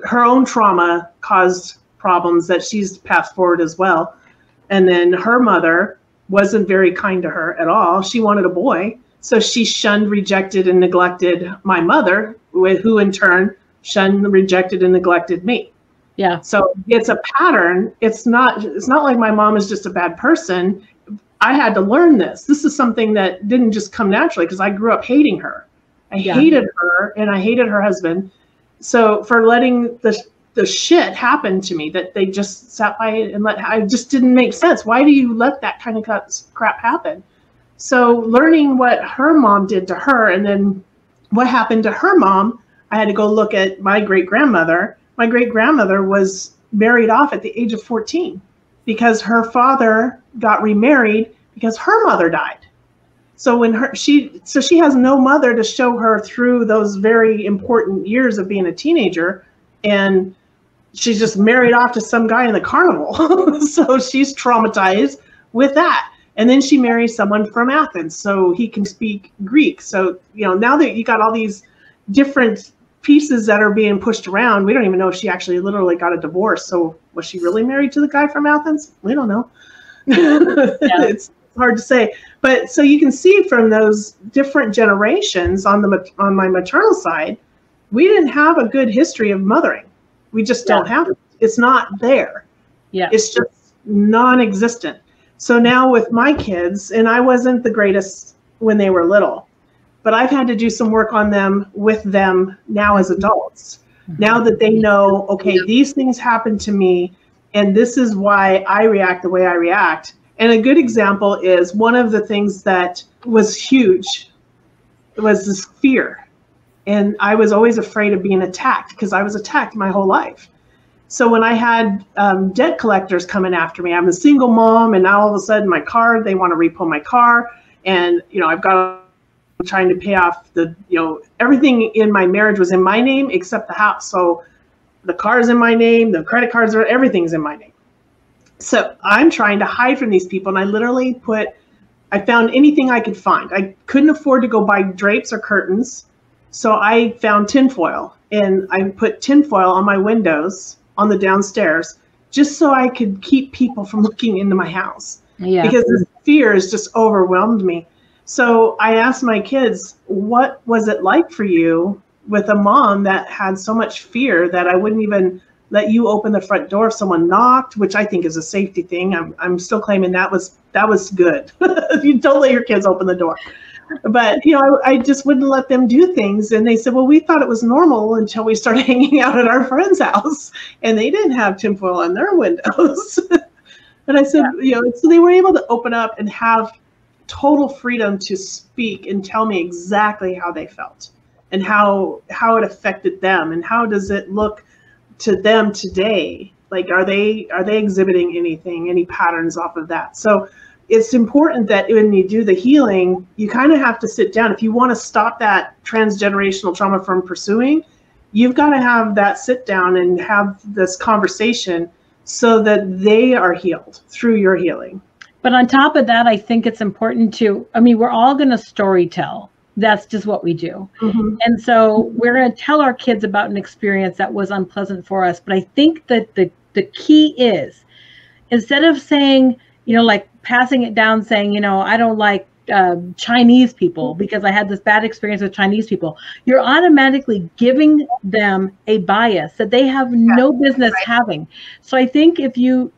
B: her own trauma caused problems that she's passed forward as well. And then her mother wasn't very kind to her at all. She wanted a boy. So she shunned, rejected, and neglected my mother, who in turn shunned, rejected, and neglected me.
A: Yeah.
B: So it's a pattern. It's not like my mom is just a bad person. I had to learn this. This is something that didn't just come naturally because I grew up hating her. I hated her, and I hated her husband. So for letting the shit happen to me, that they just sat by and I just didn't make sense. Why do you let that kind of crap happen? So learning what her mom did to her, and then what happened to her mom, I had to go look at my great-grandmother. My great-grandmother was married off at the age of 14 because her father got remarried because her mother died. So she has no mother to show her through those very important years of being a teenager, and she's just married off to some guy in the carnival. So she's traumatized with that. And then she marries someone from Athens so he can speak Greek. So, now that you got all these different pieces that are being pushed around, we don't even know if she actually literally got a divorce. So was she really married to the guy from Athens? We don't know. It's hard to say. But so you can see from those different generations on my maternal side, we didn't have a good history of mothering. We just don't have it. It's not there. Yeah. It's just non-existent. So now with my kids, and I wasn't the greatest when they were little, but I've had to do some work on them with them now as adults. Now that they know, okay, these things happen to me, and this is why I react the way I react. And a good example is one of the things that was huge was this fear. And I was always afraid of being attacked because I was attacked my whole life. So when I had debt collectors coming after me, I'm a single mom, and now all of a sudden they want to repo my car, and I'm trying to pay off everything in my marriage was in my name except the house. So the car is in my name, the credit cards everything's in my name. So I'm trying to hide from these people, and I literally I found anything I could find. I couldn't afford to go buy drapes or curtains, so I found tinfoil, and I put tinfoil on my windows on the downstairs, just so I could keep people from looking into my house. Yeah. Because this fear has just overwhelmed me. So I asked my kids, what was it like for you with a mom that had so much fear that I wouldn't even let you open the front door if someone knocked, which I think is a safety thing. I'm still claiming that was good. You don't let your kids open the door. But, you know, I just wouldn't let them do things. And they said, well, we thought it was normal until we started hanging out at our friend's house and they didn't have tinfoil on their windows. And I said, you know, so they were able to open up and have total freedom to speak and tell me exactly how they felt and how it affected them and how does it look to them today. Like, are they exhibiting any patterns off of that? So it's important that when you do the healing, you kind of have to sit down. If you want to stop that transgenerational trauma from pursuing, you've got to have that sit down and have this conversation so that they are healed through your healing.
A: But on top of that, I think it's important to, I mean, we're all going to story tell. That's just what we do. Mm-hmm. And so we're going to tell our kids about an experience that was unpleasant for us. But I think that the key is, instead of saying, you know, like passing it down saying, you know, I don't like Chinese people because I had this bad experience with Chinese people, you're automatically giving them a bias that they have no business having. So I think if you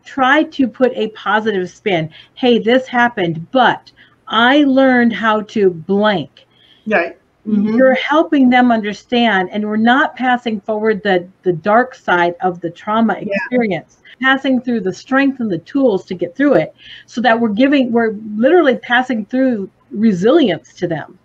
A: try to put a positive spin, hey, this happened, but I learned how to blank.
B: Right.
A: Mm-hmm. You're helping them understand, and we're not passing forward the dark side of the trauma experience, passing through the strength and the tools to get through it, so that we're literally passing through resilience to them.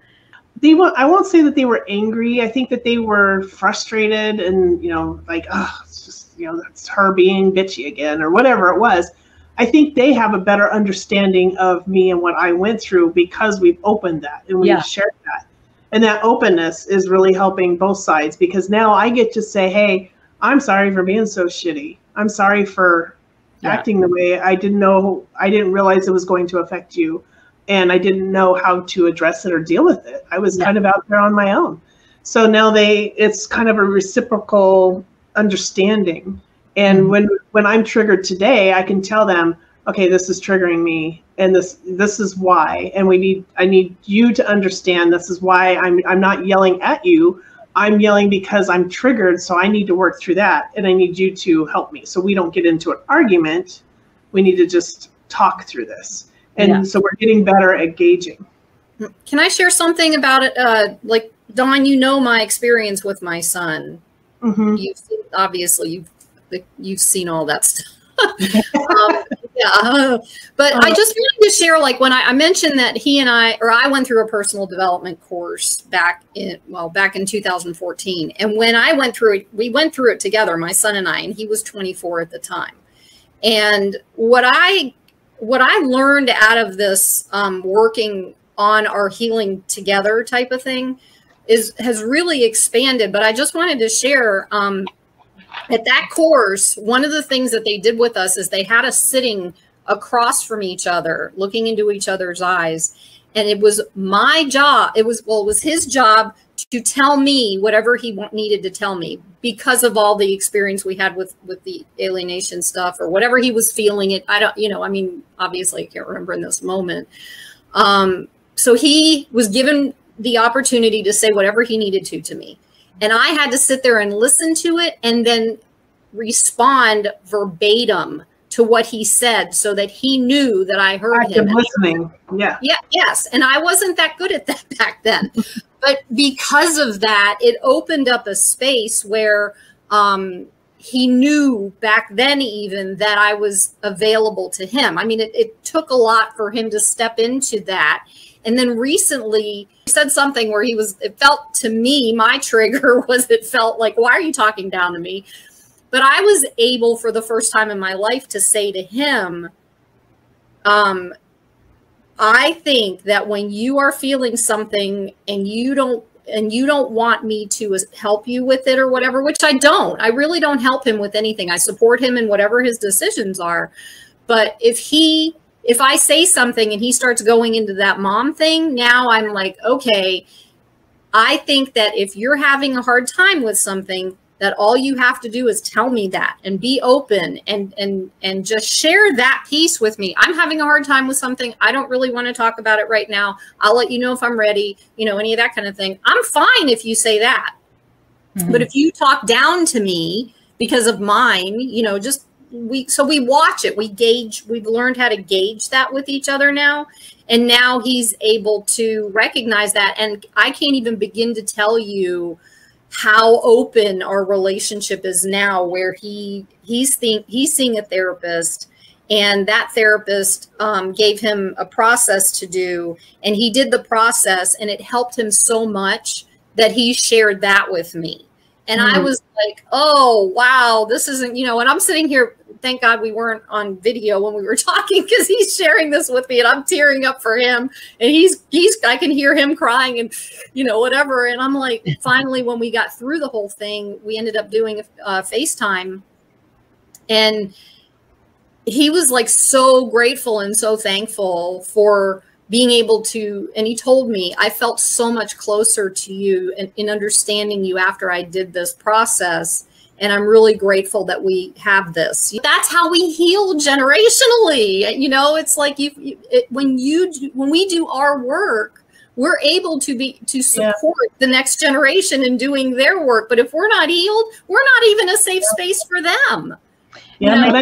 B: I won't say that they were angry. I think that they were frustrated and, you know, like, oh, it's just, you know, that's her being bitchy again or whatever it was. I think they have a better understanding of me and what I went through because we've opened that and we've shared that. And that openness is really helping both sides, because now I get to say, hey, I'm sorry for being so shitty. I'm sorry for acting the way I didn't realize it was going to affect you. And I didn't know how to address it or deal with it. I was kind of out there on my own. So now it's kind of a reciprocal understanding. And when I'm triggered today, I can tell them, okay, this is triggering me, and this is why. And I need you to understand this is why I'm not yelling at you. I'm yelling because I'm triggered, so I need to work through that, and I need you to help me. So we don't get into an argument. We need to just talk through this. And so we're getting better at gauging.
C: Can I share something about it? Like, Dawn, you know my experience with my son. Mm-hmm. You've seen all that stuff. But I just wanted to share, like, when I mentioned that I went through a personal development course back in 2014. And when I went through it, we went through it together, my son and I, and he was 24 at the time. And what I learned out of this working on our healing together type of thing has really expanded. But I just wanted to share, at that course, one of the things that they did with us is they had us sitting across from each other, looking into each other's eyes. And it was my job. It was his job to tell me whatever he needed to tell me because of all the experience we had with the alienation stuff or whatever he was feeling. Obviously I can't remember in this moment. So he was given the opportunity to say whatever he needed to me. And I had to sit there and listen to it and then respond verbatim to what he said so that he knew that I heard him.
B: Listening.
C: Yes. And I wasn't that good at that back then. But because of that, it opened up a space where he knew back then even that I was available to him. I mean, it took a lot for him to step into that. And then recently he said something where it felt to me, my trigger it felt like, why are you talking down to me? But I was able for the first time in my life to say to him, I think that when you are feeling something and you don't want me to help you with it or whatever, which I don't, I really don't help him with anything. I support him in whatever his decisions are. But if I say something and he starts going into that mom thing, now I'm like, okay, I think that if you're having a hard time with something, that all you have to do is tell me that and be open and just share that piece with me. I'm having a hard time with something. I don't really want to talk about it right now. I'll let you know if I'm ready, you know, any of that kind of thing. I'm fine if you say that. Mm-hmm. But if you talk down to me because of mine, you know, just we watch it, we gauge, we've learned how to gauge that with each other now. And now he's able to recognize that. And I can't even begin to tell you how open our relationship is now, where he's seeing a therapist, and that therapist gave him a process to do, and he did the process, and it helped him so much that he shared that with me. And I was like, oh, wow, this isn't, you know, and I'm sitting here, thank God we weren't on video when we were talking, because he's sharing this with me and I'm tearing up for him. And I can hear him crying and, you know, whatever. And I'm like, finally, when we got through the whole thing, we ended up doing a FaceTime. And he was like so grateful and so thankful for being able to, and he told me, I felt so much closer to you in understanding you after I did this process. And I'm really grateful that we have this. That's how we heal generationally. You know, it's like when we do our work, we're able to support the next generation in doing their work. But if we're not healed, we're not even a safe space for them.
A: Yeah, and I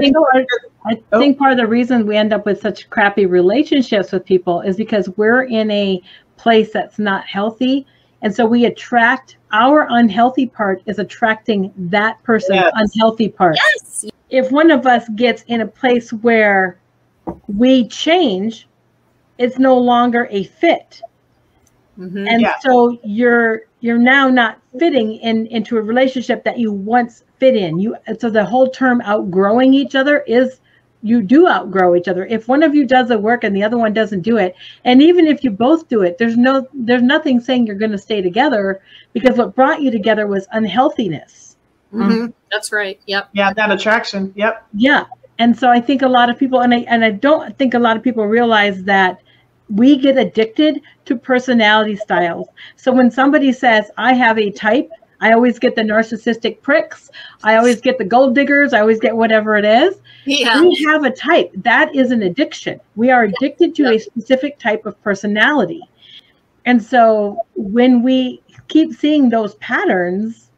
A: think part of the reason we end up with such crappy relationships with people is because we're in a place that's not healthy. And so we attract, our unhealthy part is attracting that person's unhealthy part.
C: Yes.
A: If one of us gets in a place where we change, it's no longer a fit. Mm-hmm. And so you're now not fitting into a relationship that you once fit in. So the whole term outgrowing each other is you do outgrow each other. If one of you does the work and the other one doesn't do it, and even if you both do it, there's nothing saying you're going to stay together, because what brought you together was unhealthiness.
C: Mm-hmm. That's right. Yep.
B: Yeah, that attraction. Yep.
A: Yeah. And so I think a lot of people, and I don't think a lot of people realize that we get addicted to personality styles. So when somebody says, I have a type, I always get the narcissistic pricks, I always get the gold diggers, I always get whatever it is. Yeah. We have a type. That is an addiction. We are addicted to a specific type of personality. And so when we keep seeing those patterns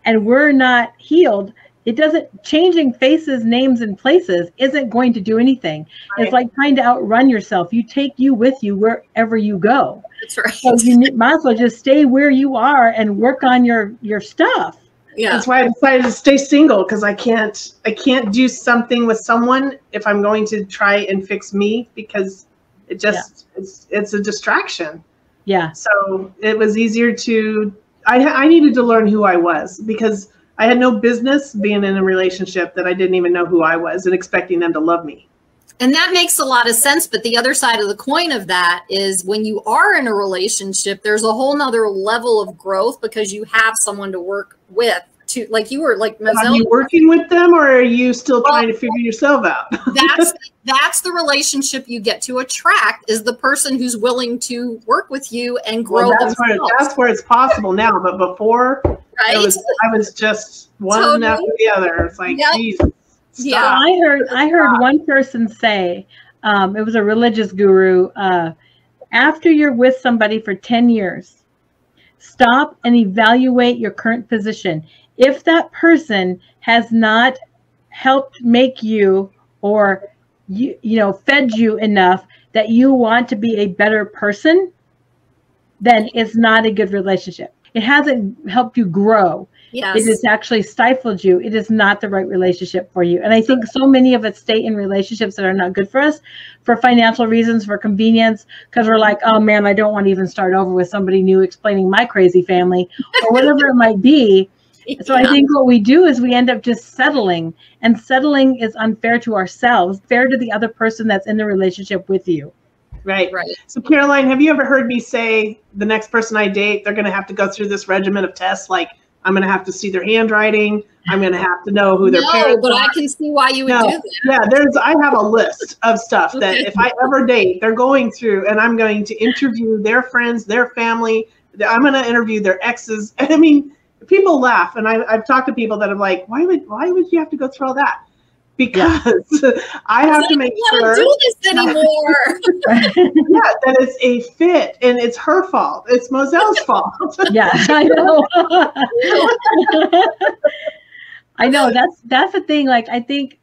A: and we're not healed, it doesn't, changing faces, names, and places isn't going to do anything. Right. It's like trying to outrun yourself. You take you with you wherever you go.
C: That's right.
A: So you might as well just stay where you are and work on your stuff.
B: Yeah. That's why I decided to stay single, because I can't do something with someone if I'm going to try and fix me, because it just it's a distraction.
A: Yeah.
B: So it was easier to I needed to learn who I was, because I had no business being in a relationship that I didn't even know who I was and expecting them to love me.
C: And that makes a lot of sense. But the other side of the coin of that is when you are in a relationship, there's a whole nother level of growth, because you have someone to work with. To, like you were like Mozelle.
B: Are you working with them, or are you still trying to figure yourself out?
C: that's the relationship you get to attract, is the person who's willing to work with you and grow themselves.
B: That's where it's possible now. But before, I was just one after the other. It's like, Jesus.
A: Yeah, I heard one person say, it was a religious guru, after you're with somebody for 10 years, stop and evaluate your current position. If that person has not helped make you, or fed you enough that you want to be a better person, then it's not a good relationship. It hasn't helped you grow. Yes. It has actually stifled you. It is not the right relationship for you. And I think so many of us stay in relationships that are not good for us, for financial reasons, for convenience, because we're like, oh man, I don't want to even start over with somebody new explaining my crazy family, or whatever it might be. So I think what we do is we end up just settling, and settling is unfair to ourselves, fair to the other person that's in the relationship with you.
B: Right. So Caroline, have you ever heard me say the next person I date, they're going to have to go through this regimen of tests? Like, I'm going to have to see their handwriting. I'm going to have to know who their parents are.
C: No, but I can see why you would do that.
B: Yeah, I have a list of stuff that if I ever date, they're going through, and I'm going to interview their friends, their family. I'm going to interview their exes. I mean, people laugh, and I've talked to people that are like, why would you have to go through all that? Because I have to make sure.
C: Do this anymore.
B: Yeah, that it's a fit, and it's her fault. It's Mozelle's fault.
A: Yeah, I know. I know, that's the thing. Like, I think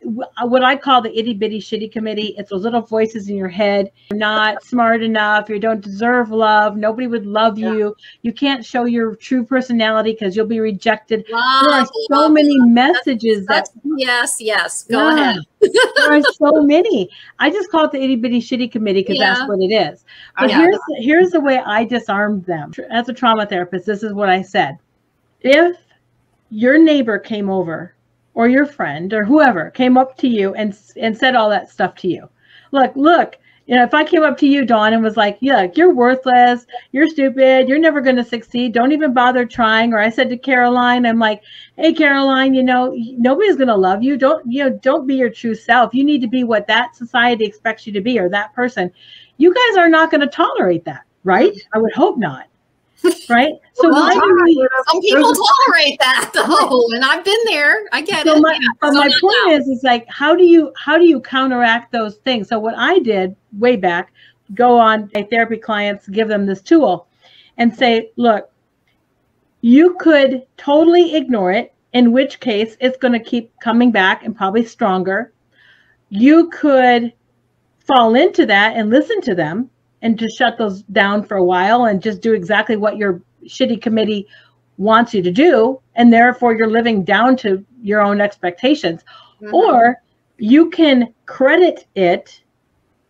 A: what I call the itty bitty shitty committee, it's those little voices in your head. You're not smart enough. You don't deserve love. Nobody would love you. You can't show your true personality because you'll be rejected. There are so many messages
C: yes. Go ahead.
A: There are so many. I just call it the itty bitty shitty committee because that's what it is. But here's the way I disarmed them. As a trauma therapist, this is what I said. If your neighbor came over, or your friend or whoever came up to you and said all that stuff to you. Look, if I came up to you, Dawn, and was like, yeah, you're worthless, you're stupid, you're never going to succeed, don't even bother trying. Or I said to Caroline, I'm like, hey, Caroline, nobody's going to love you. Don't be your true self. You need to be what that society expects you to be, or that person. You guys are not going to tolerate that, right? I would hope not. Right. So
C: some people tolerate that though, and I've been there. I get it.
A: But my point is like, how do you counteract those things? So what I did way back, go on my therapy clients, give them this tool and say, look, you could totally ignore it, in which case it's going to keep coming back and probably stronger. You could fall into that and listen to them and just shut those down for a while and just do exactly what your shitty committee wants you to do. And therefore you're living down to your own expectations. Mm-hmm. Or you can credit it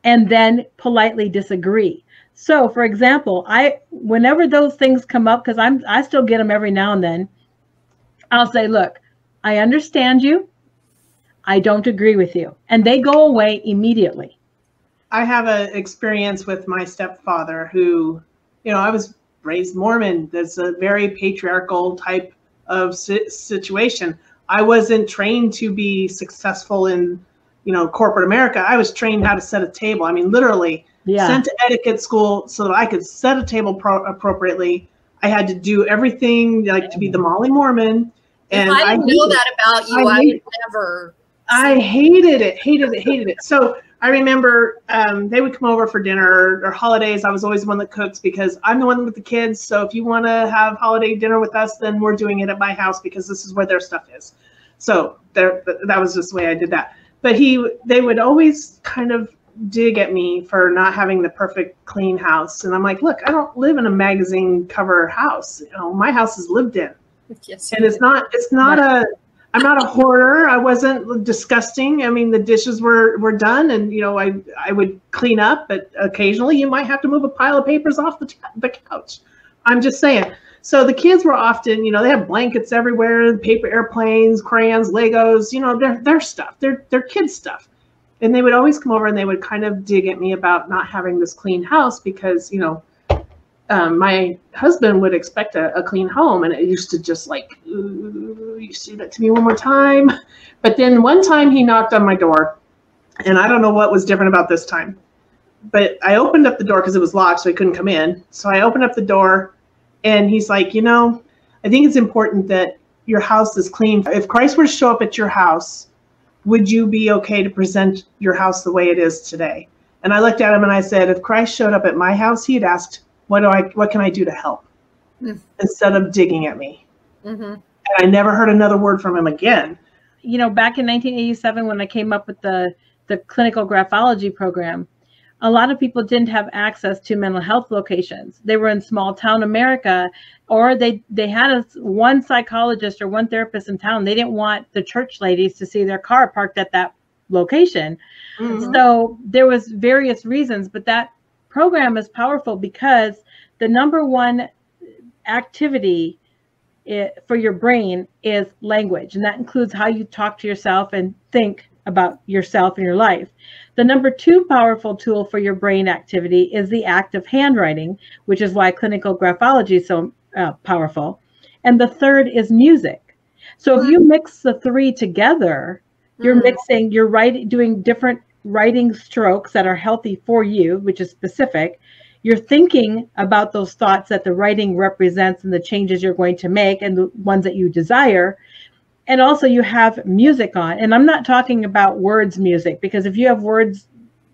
A: and then politely disagree. So for example, whenever those things come up, because I still get them every now and then, I'll say, look, I understand you. I don't agree with you. And they go away immediately.
B: I have an experience with my stepfather who, I was raised Mormon. There's a very patriarchal type of situation. I wasn't trained to be successful in, corporate America. I was trained how to set a table. I mean, literally sent to etiquette school so that I could set a table appropriately. I had to do everything like to be the Molly Mormon. And
C: if I didn't know that about you, I would never.
B: I hated it. So I remember they would come over for dinner or holidays. I was always the one that cooks because I'm the one with the kids. So if you want to have holiday dinner with us, then we're doing it at my house because this is where their stuff is. So that was just the way I did that. But they would always kind of dig at me for not having the perfect clean house. And I'm like, look, I don't live in a magazine cover house. My house is lived in.
C: Yes,
B: and I'm not a hoarder. I wasn't disgusting. I mean, the dishes were done, and I would clean up, but occasionally you might have to move a pile of papers off the couch. I'm just saying. So the kids were often, they have blankets everywhere, paper airplanes, crayons, Legos, their stuff, their kids' stuff. And they would always come over and they would kind of dig at me about not having this clean house because, my husband would expect a clean home, and it used to just like, you say that to me one more time. But then one time he knocked on my door, and I don't know what was different about this time, but I opened up the door because it was locked, so he couldn't come in. So I opened up the door, and he's like, I think it's important that your house is clean. If Christ were to show up at your house, would you be okay to present your house the way it is today? And I looked at him and I said, if Christ showed up at my house, he'd asked, what can I do to help? Instead of digging at me. Mm-hmm. And I never heard another word from him again.
A: Back in 1987, when I came up with the clinical graphology program, a lot of people didn't have access to mental health locations. They were in small town America, or they had one psychologist or one therapist in town. They didn't want the church ladies to see their car parked at that location. Mm-hmm. So there was various reasons, but that program is powerful because the number one activity for your brain is language, and that includes how you talk to yourself and think about yourself and your life. The number two powerful tool for your brain activity is the act of handwriting, which is why clinical graphology is so powerful. And the third is music. So if you mix the three together, you're doing different writing strokes that are healthy for you, which is specific. you're thinking about those thoughts that the writing represents and the changes you're going to make and the ones that you desire. And also you have music on. And I'm not talking about words music, because if you have words,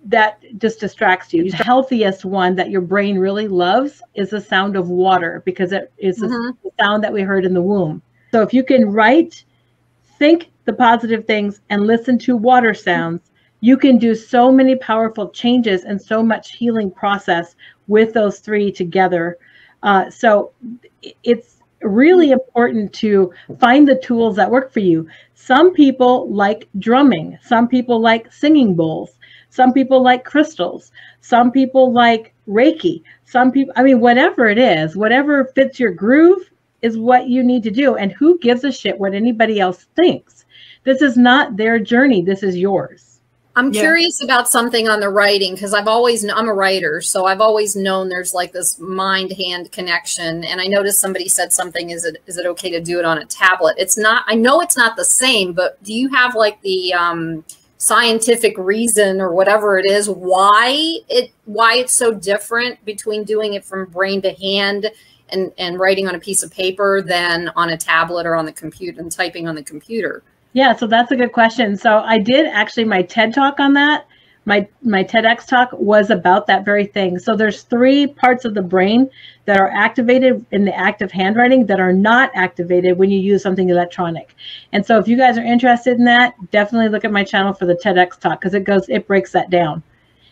A: that just distracts you. The healthiest one that your brain really loves is the sound of water, because it is the sound that we heard in the womb. So if you can write, think the positive things, and listen to water sounds, you can do so many powerful changes and so much healing process with those three together. So it's really important to find the tools that work for you. Some people like drumming. Some people like singing bowls. Some people like crystals. Some people like Reiki. Some people, I mean, whatever it is, whatever fits your groove is what you need to do. And who gives a shit what anybody else thinks? This is not their journey. This is yours.
C: I'm curious about something on the writing, because I'm a writer, so I've always known there's like this mind-hand connection. And I noticed somebody said something, is it okay to do it on a tablet? It's not, I know it's not the same, but do you have like the scientific reason or whatever it is, why it's so different between doing it from brain to hand and writing on a piece of paper than on a tablet or on the computer and typing on the computer?
A: Yeah, so that's a good question. So I did actually my TED talk on that. My TEDx talk was about that very thing. So there's 3 parts of the brain that are activated in the act of handwriting that are not activated when you use something electronic. And so if you guys are interested in that, definitely look at my channel for the TEDx talk, because it breaks that down.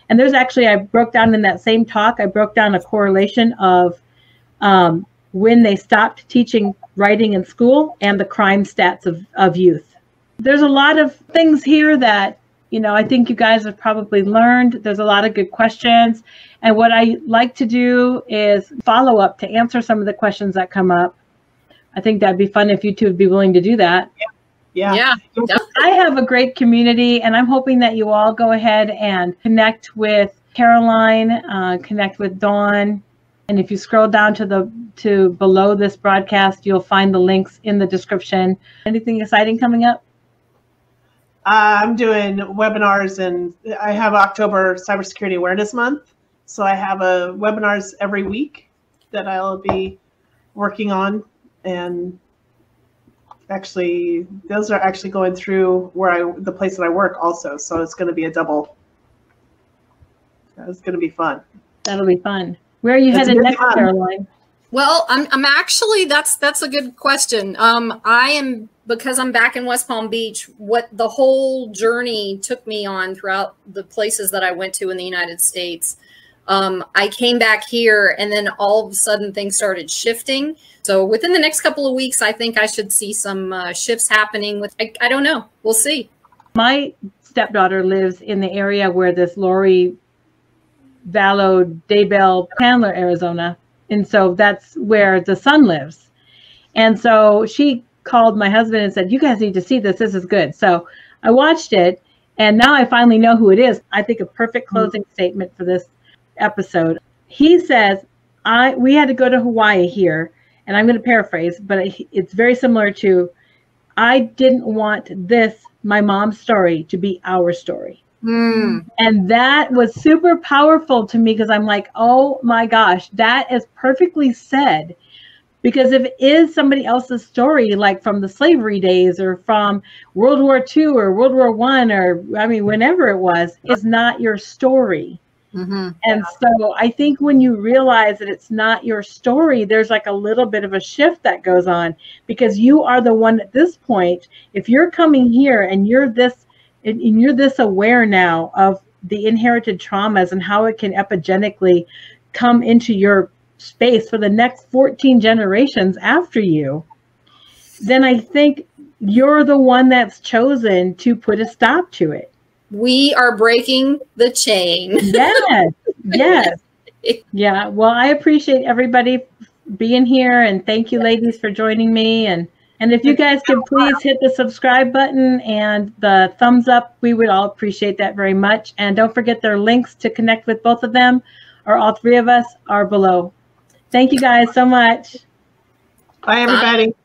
A: And there's actually, I broke down in that same talk, I broke down a correlation of when they stopped teaching writing in school and the crime stats of youth. There's a lot of things here that, you know, I think you guys have probably learned. There's a lot of good questions. And what I like to do is follow up to answer some of the questions that come up. I think that'd be fun if you two would be willing to do that.
C: Yeah.
A: I have a great community, and I'm hoping that you all go ahead and connect with Caroline, connect with Dawn. And if you scroll down to below this broadcast, you'll find the links in the description. Anything exciting coming up?
B: I'm doing webinars, and I have October Cybersecurity Awareness Month. So I have webinars every week that I'll be working on. And actually, those are actually going through the place that I work also. So it's going to be a double. It's going to be fun.
A: That'll be fun. Where are you headed next, Caroline?
C: Well, I'm actually, that's a good question. Because I'm back in West Palm Beach, what the whole journey took me on throughout the places that I went to in the United States. I came back here, and then all of a sudden things started shifting. So within the next couple of weeks, I think I should see some shifts happening. I don't know. We'll see. My stepdaughter lives in the area where this Lori Vallow Daybell, Chandler, Arizona. And so that's where the son lives. And so she called my husband and said, you guys need to see this. This is good. So I watched it, and now I finally know who it is. I think a perfect closing statement for this episode. He says, we had to go to Hawaii here, and I'm going to paraphrase, but it's very similar to, I didn't want this, my mom's story, to be our story. And that was super powerful to me, because I'm like, oh my gosh, that is perfectly said. Because if it is somebody else's story, like from the slavery days or from World War II or World War I, or I mean, whenever it was, it's not your story. And so I think when you realize that it's not your story, there's like a little bit of a shift that goes on, because you are the one at this point. If you're coming here and you're this aware now of the inherited traumas and how it can epigenetically come into your space for the next 14 generations after you, then I think you're the one that's chosen to put a stop to it. We are breaking the chain.
A: Yes. Yeah. Well, I appreciate everybody being here, and thank you, ladies, for joining me. And if you guys could please hit the subscribe button and the thumbs up, we would all appreciate that very much. And don't forget, their links to connect with both of them, or all 3 of us, are below. Thank you guys so much.
B: Bye, everybody.